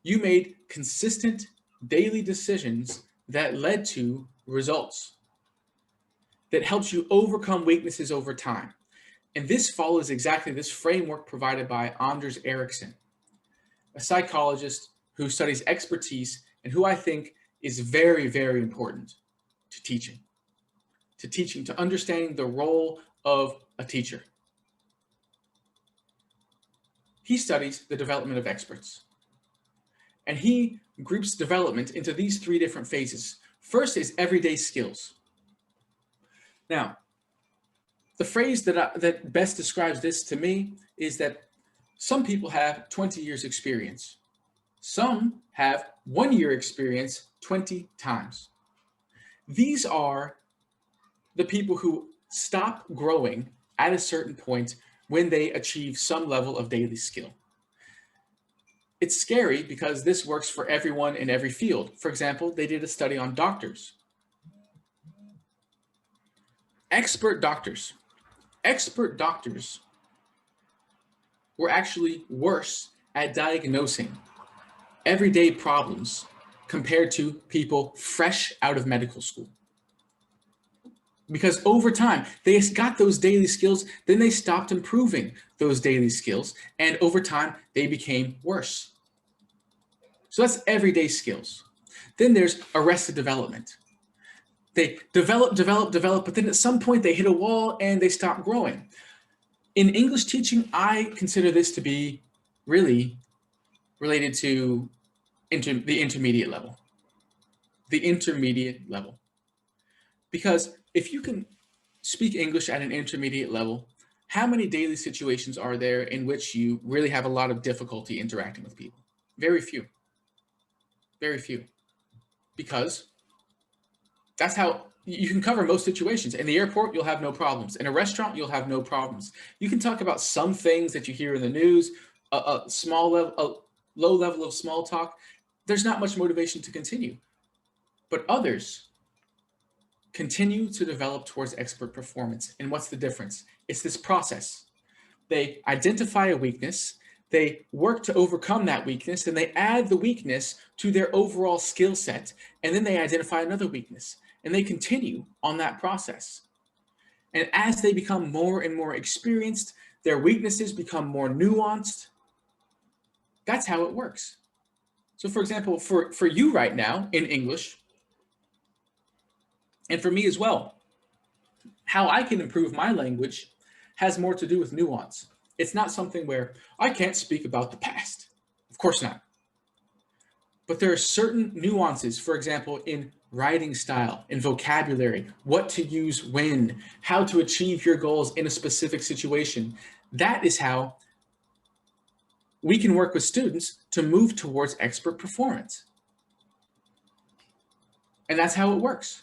You made consistent daily decisions that led to results that helps you overcome weaknesses over time. And this follows exactly this framework provided by Anders Ericsson, a psychologist who studies expertise and who I think is very, very important to teaching, to understanding the role of a teacher. He studies the development of experts. And he groups development into these three different phases. First is everyday skills. Now, the phrase that best describes this to me is that some people have 20 years experience. Some have 1 year experience 20 times. These are the people who stop growing at a certain point when they achieve some level of daily skill. It's scary because this works for everyone in every field. For example, they did a study on doctors. Expert doctors were actually worse at diagnosing everyday problems compared to people fresh out of medical school. Because over time, they got those daily skills, then they stopped improving those daily skills, and over time, they became worse. So that's everyday skills. Then there's arrested development. They develop, but then at some point they hit a wall and they stop growing. In English teaching, I consider this to be really related to the intermediate level. The intermediate level. Because if you can speak English at an intermediate level, how many daily situations are there in which you really have a lot of difficulty interacting with people? Very few. Very few. Because that's how you can cover most situations. In the airport, you'll have no problems. In a restaurant, you'll have no problems. You can talk about some things that you hear in the news, a low level of small talk. There's not much motivation to continue. But others continue to develop towards expert performance. And what's the difference? It's this process. They identify a weakness, they work to overcome that weakness, and they add the weakness to their overall skill set, and then they identify another weakness, and they continue on that process. And as they become more and more experienced, their weaknesses become more nuanced. That's how it works. So for example, for you right now in English, and for me as well, how I can improve my language has more to do with nuance. It's not something where I can't speak about the past. Of course not. But there are certain nuances, for example, in writing style, in vocabulary, what to use when, how to achieve your goals in a specific situation. That is how we can work with students to move towards expert performance. And that's how it works.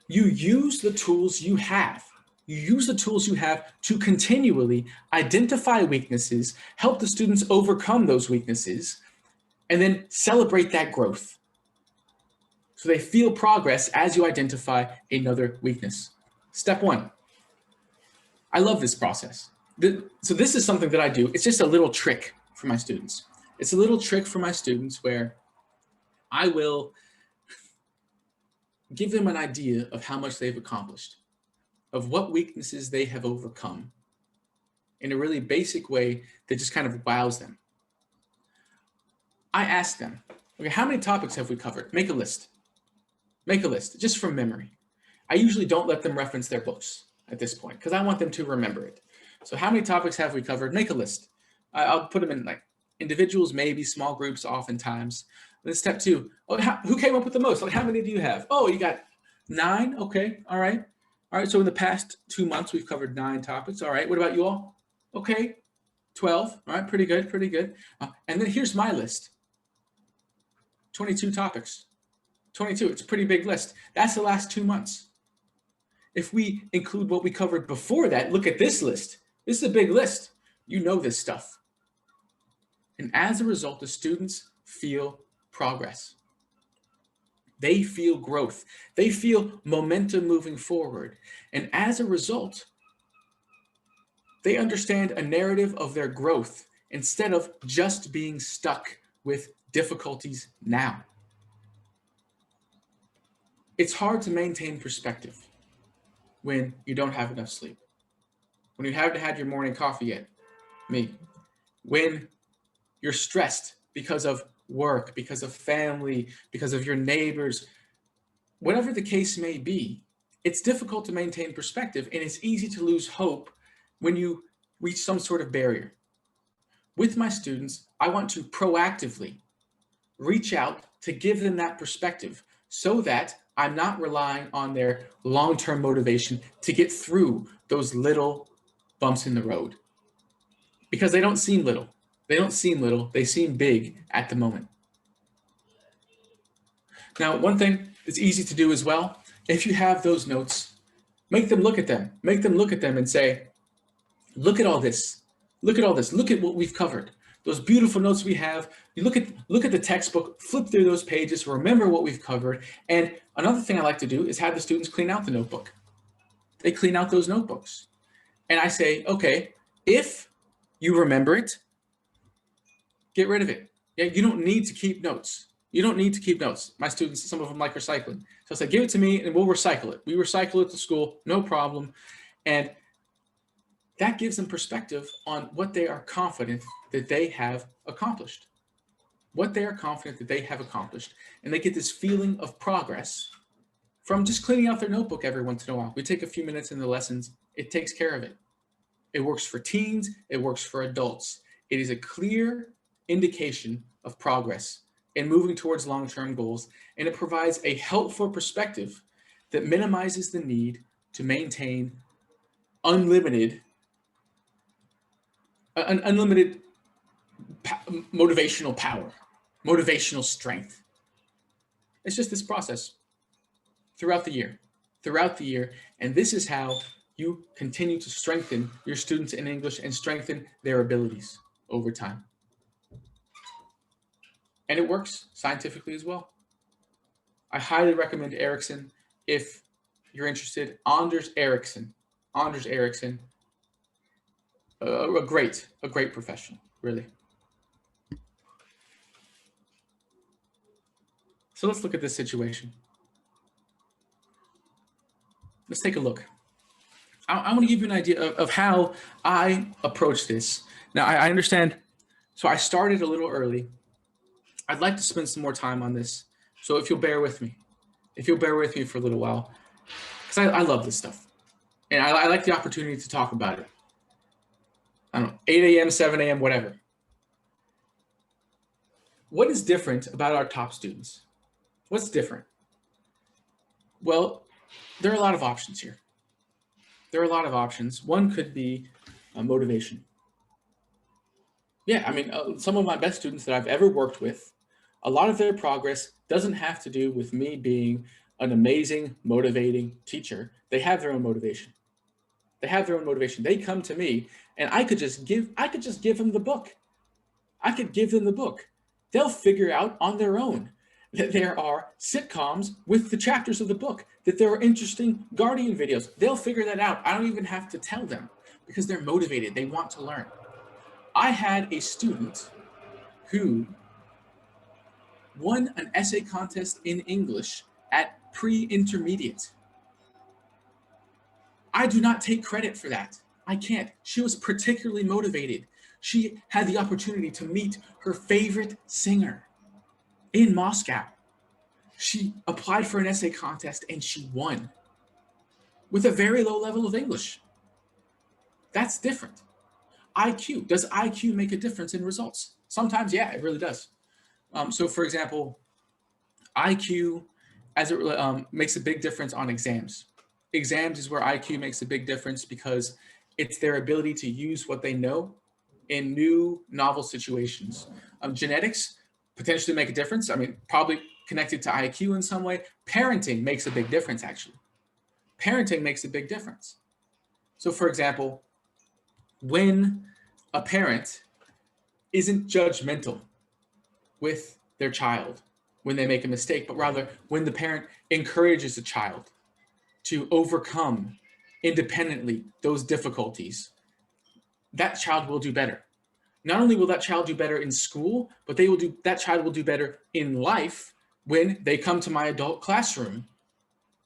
You use the tools you have. You use the tools you have to continually identify weaknesses, help the students overcome those weaknesses, and then celebrate that growth. So they feel progress as you identify another weakness. Step one. I love this process. So this is something that I do. It's just a little trick for my students. It's a little trick for my students where I will give them an idea of how much they've accomplished, of what weaknesses they have overcome in a really basic way that just kind of wows them. I ask them, okay, how many topics have we covered? Make a list. Make a list, just from memory. I usually don't let them reference their books. at this point because I want them to remember it. So how many topics have we covered? Make a list. I'll put them in like individuals, maybe small groups, oftentimes. Then step 2, who came up with the most? Like, how many do you have? Oh, you got 9? Okay, all right. All right, so in the past 2 months, we've covered 9 topics. All right, what about you all? Okay, 12. All right, pretty good, pretty good. And then here's my list. 22 topics. 22, it's a pretty big list. That's the last 2 months. If we include what we covered before that, look at this list. This is a big list. You know this stuff. And as a result, the students feel progress. They feel growth. They feel momentum moving forward. And as a result, they understand a narrative of their growth instead of just being stuck with difficulties now. It's hard to maintain perspective when you don't have enough sleep, when you haven't had your morning coffee yet, me, when you're stressed because of work, because of family, because of your neighbors, whatever the case may be, it's difficult to maintain perspective and it's easy to lose hope when you reach some sort of barrier. With my students, I want to proactively reach out to give them that perspective so that I'm not relying on their long-term motivation to get through those little bumps in the road. Because they don't seem little. They don't seem little, they seem big at the moment. Now, one thing that's easy to do as well, if you have those notes, make them look at them. Make them look at them and say, look at all this. Look at all this. Look at what we've covered. Those beautiful notes we have. You look at the textbook, flip through those pages, remember what we've covered. And another thing I like to do is have the students clean out the notebook. They clean out those notebooks. And I say, okay, if you remember it, get rid of it. Yeah, you don't need to keep notes. You don't need to keep notes. My students, some of them like recycling. So I say, give it to me and we'll recycle it. We recycle it to school, no problem. And that gives them perspective on what they are confident that they have accomplished. What they are confident that they have accomplished. And they get this feeling of progress from just cleaning out their notebook every once in a while. We take a few minutes in the lessons. It takes care of it. It works for teens. It works for adults. It is a clear indication of progress and moving towards long-term goals. And it provides a helpful perspective that minimizes the need to maintain unlimited motivational power, motivational strength. It's just this process throughout the year. And this is how you continue to strengthen your students in English and strengthen their abilities over time. And it works scientifically as well. I highly recommend Erickson if you're interested. Anders Ericsson, a great professional, really. So let's look at this situation. Let's take a look. I want to give you an idea of how I approach this. Now, I understand, so I started a little early. I'd like to spend some more time on this. So if you'll bear with me for a little while, because I love this stuff. And I like the opportunity to talk about it. I don't know, 8 a.m., 7 a.m., whatever. What is different about our top students? What's different? Well, there are a lot of options here. One could be motivation. Yeah, I mean, some of my best students that I've ever worked with, a lot of their progress doesn't have to do with me being an amazing, motivating teacher. They have their own motivation. They come to me and I could just give them the book. They'll figure out on their own that there are sitcoms with the chapters of the book, that there are interesting Guardian videos. They'll figure that out. I don't even have to tell them because they're motivated. They want to learn. I had a student who won an essay contest in English at pre-intermediate. I do not take credit for that. I can't. She was particularly motivated. She had the opportunity to meet her favorite singer in Moscow. She applied for an essay contest and she won. with a very low level of English. That's different. IQ. Does IQ make a difference in results? Sometimes, yeah, it really does. So for example, IQ makes a big difference on exams. Exams is where IQ makes a big difference because it's their ability to use what they know in new, novel situations. Genetics potentially make a difference. I mean, probably connected to IQ in some way. Parenting makes a big difference, actually. Parenting makes a big difference. So for example, when a parent isn't judgmental with their child when they make a mistake, but rather when the parent encourages a child to overcome independently those difficulties, that child will do better. Not only will that child do better in school, but that child will do better in life when they come to my adult classroom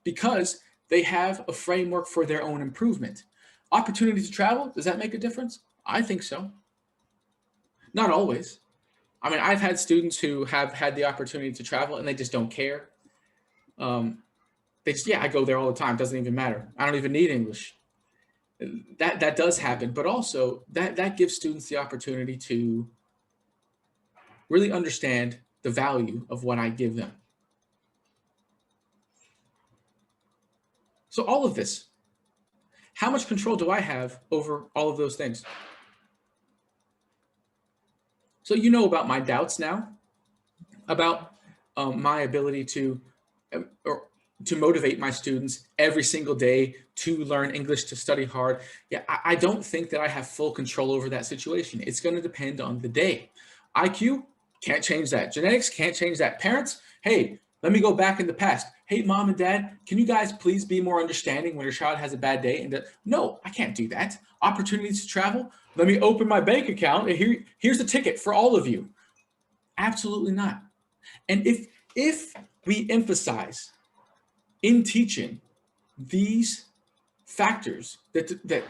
because they have a framework for their own improvement. Opportunity to travel, does that make a difference? I think so. Not always. I mean, I've had students who have had the opportunity to travel and they just don't care. Yeah, I go there all the time. Doesn't even matter. I don't even need English. That does happen, but also that gives students the opportunity to really understand the value of what I give them. So all of this, how much control do I have over all of those things? So you know about my doubts now, about my ability to motivate my students every single day to learn English, to study hard. Yeah, I don't think that I have full control over that situation. It's going to depend on the day. IQ, can't change that. Genetics, can't change that. Parents, hey, let me go back in the past. Hey, mom and dad, can you guys please be more understanding when your child has a bad day? And no, I can't do that. Opportunities to travel, let me open my bank account and here's the ticket for all of you. Absolutely not. And if we emphasize in teaching these factors that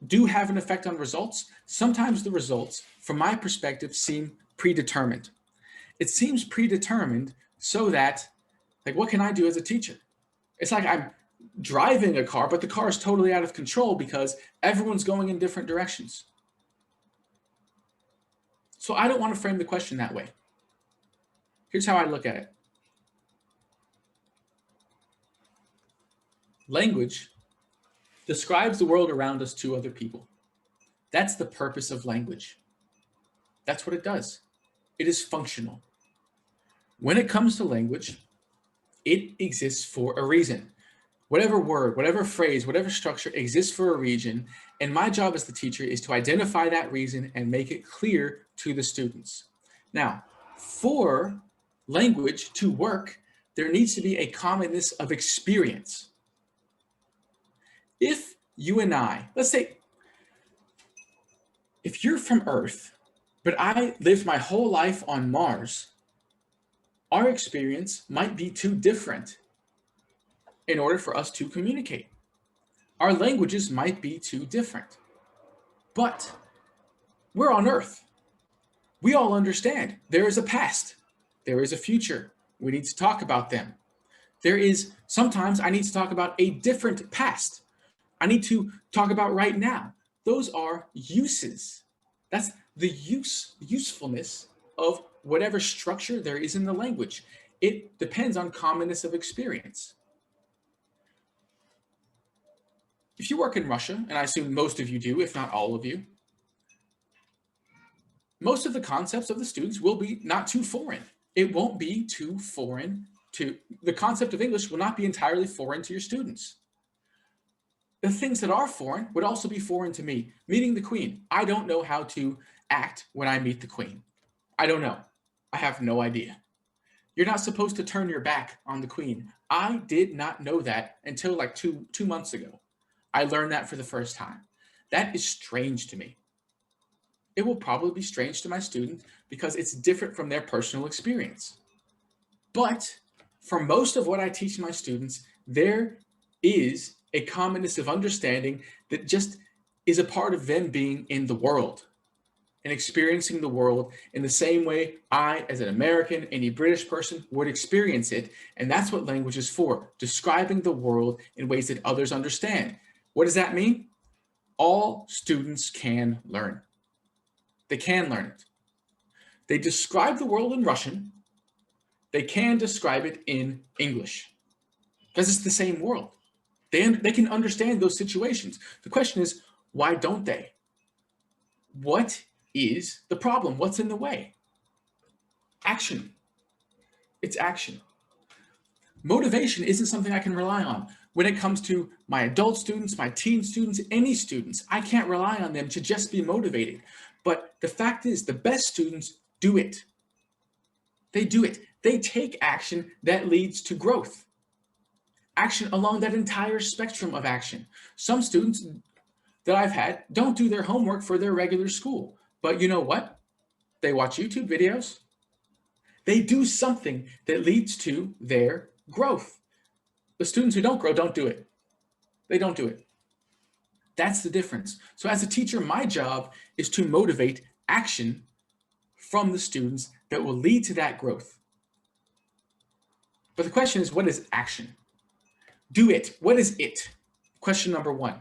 do have an effect on results, sometimes the results, from my perspective, seem predetermined. It seems predetermined so that, like, what can I do as a teacher? It's like I'm driving a car, but the car is totally out of control because everyone's going in different directions. So I don't want to frame the question that way. Here's how I look at it. Language describes the world around us to other people. That's the purpose of language. That's what it does. It is functional. When it comes to language, it exists for a reason. Whatever word, whatever phrase, whatever structure exists for a reason, and my job as the teacher is to identify that reason and make it clear to the students. Now, for language to work, there needs to be a commonness of experience. If you and I, let's say, if you're from Earth, but I lived my whole life on Mars, our experience might be too different in order for us to communicate. Our languages might be too different. But we're on Earth. We all understand there is a past. There is a future. We need to talk about them. Sometimes I need to talk about a different past. I need to talk about right now. Those are uses. That's the usefulness of whatever structure there is in the language. It depends on commonness of experience. If you work in Russia, and I assume most of you do, if not all of you, most of the concepts of the students will be not too foreign. It won't be too foreign the concept of English will not be entirely foreign to your students. The things that are foreign would also be foreign to me. Meeting the Queen. I don't know how to act when I meet the Queen. I don't know. I have no idea. You're not supposed to turn your back on the Queen. I did not know that until like two months ago. I learned that for the first time. That is strange to me. It will probably be strange to my student because it's different from their personal experience. But for most of what I teach my students, there is a commonness of understanding that just is a part of them being in the world. and experiencing the world in the same way I, as an American, any British person, would experience it. And that's what language is for, describing the world in ways that others understand. What does that mean? All students can learn. They can learn it. They describe the world in Russian. They can describe it in English because it's the same world. They can understand those situations. The question is, why don't they? What is the problem? What's in the way? Action. It's action. Motivation isn't something I can rely on. When it comes to my adult students, my teen students, any students, I can't rely on them to just be motivated. But the fact is, the best students do it. They do it. They take action that leads to growth. Action along that entire spectrum of action. Some students that I've had don't do their homework for their regular school. But you know what? They watch YouTube videos. They do something that leads to their growth. The students who don't grow don't do it. They don't do it. That's the difference. So as a teacher, my job is to motivate action from the students that will lead to that growth. But the question is, what is action? Do it. What is it? Question number one.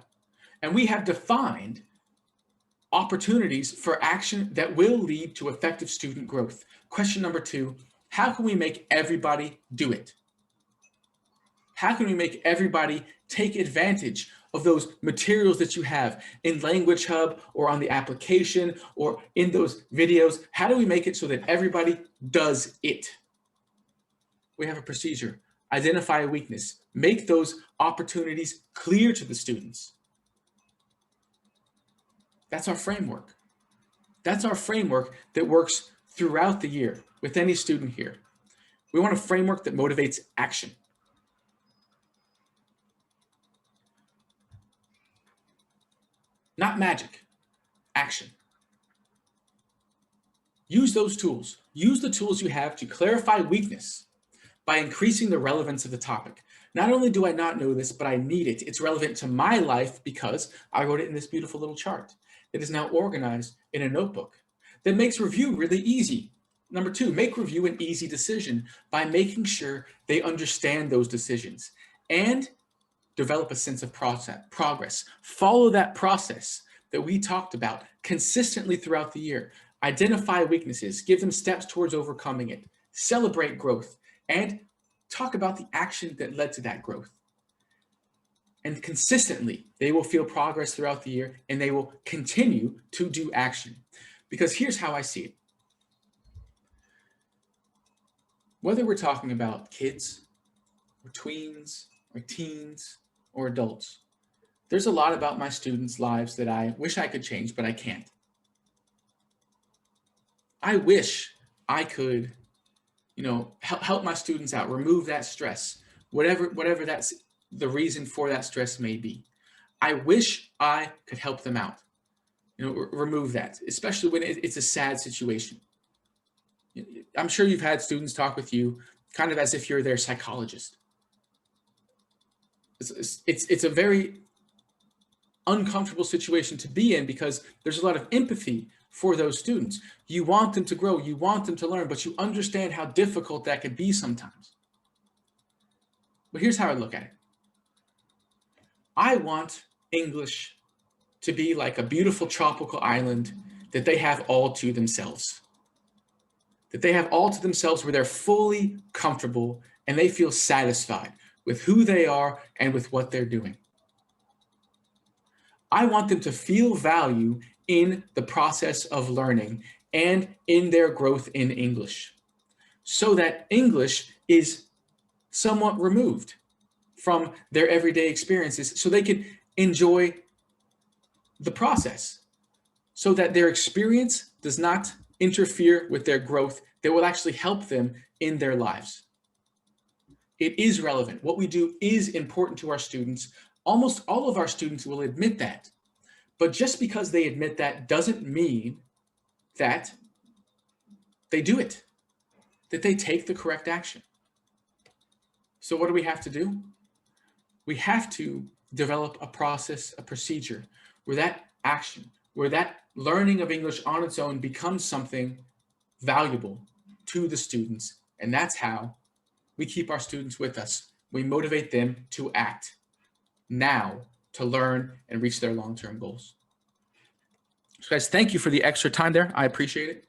And we have defined opportunities for action that will lead to effective student growth. Question number two, how can we make everybody do it? How can we make everybody take advantage of those materials that you have in Language Hub or on the application or in those videos? How do we make it so that everybody does it? We have a procedure. Identify a weakness. Make those opportunities clear to the students. That's our framework. That's our framework that works throughout the year with any student here. We want a framework that motivates action. Not magic, action. Use those tools. Use the tools you have to clarify weakness by increasing the relevance of the topic. Not only do I not know this, but I need it. It's relevant to my life because I wrote it in this beautiful little chart that is now organized in a notebook that makes review really easy. Number two, make review an easy decision by making sure they understand those decisions and develop a sense of progress. Follow that process that we talked about consistently throughout the year. Identify weaknesses, give them steps towards overcoming it, celebrate growth, and talk about the action that led to that growth. And consistently, they will feel progress throughout the year and they will continue to do action. Because here's how I see it. Whether we're talking about kids or tweens or teens or adults, there's a lot about my students' lives that I wish I could change, but I can't. I wish I could, help my students out, remove that stress, whatever that's the reason for that stress may be. I wish I could help them out, remove that, especially when it's a sad situation. I'm sure you've had students talk with you kind of as if you're their psychologist. It's a very uncomfortable situation to be in because there's a lot of empathy for those students. You want them to grow, you want them to learn, but you understand how difficult that could be sometimes. But here's how I look at it. I want English to be like a beautiful tropical island that they have all to themselves. That they have all to themselves where they're fully comfortable and they feel satisfied with who they are and with what they're doing. I want them to feel value in the process of learning and in their growth in English, so that English is somewhat removed from their everyday experiences so they can enjoy the process, so that their experience does not interfere with their growth, that will actually help them in their lives. It is relevant. What we do is important to our students. Almost all of our students will admit that. But just because they admit that doesn't mean that they do it, that they take the correct action. So what do we have to do? We have to develop a process, a procedure, where that action, where that learning of English on its own becomes something valuable to the students. And that's how we keep our students with us. We motivate them to act now to learn and reach their long-term goals. So guys, thank you for the extra time there. I appreciate it.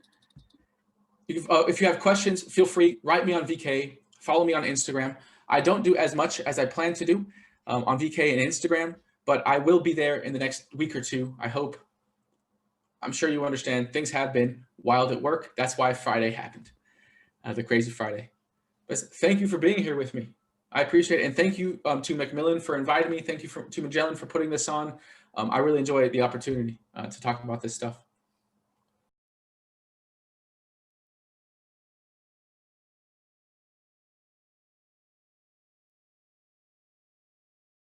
If you have questions, feel free, write me on VK, follow me on Instagram. I don't do as much as I plan to do on VK and Instagram, but I will be there in the next week or two. I hope. I'm sure you understand things have been wild at work. That's why Friday happened, the crazy Friday. But thank you for being here with me. I appreciate it. And thank you to Macmillan for inviting me. Thank you to Magellan for putting this on. I really enjoy the opportunity to talk about this stuff.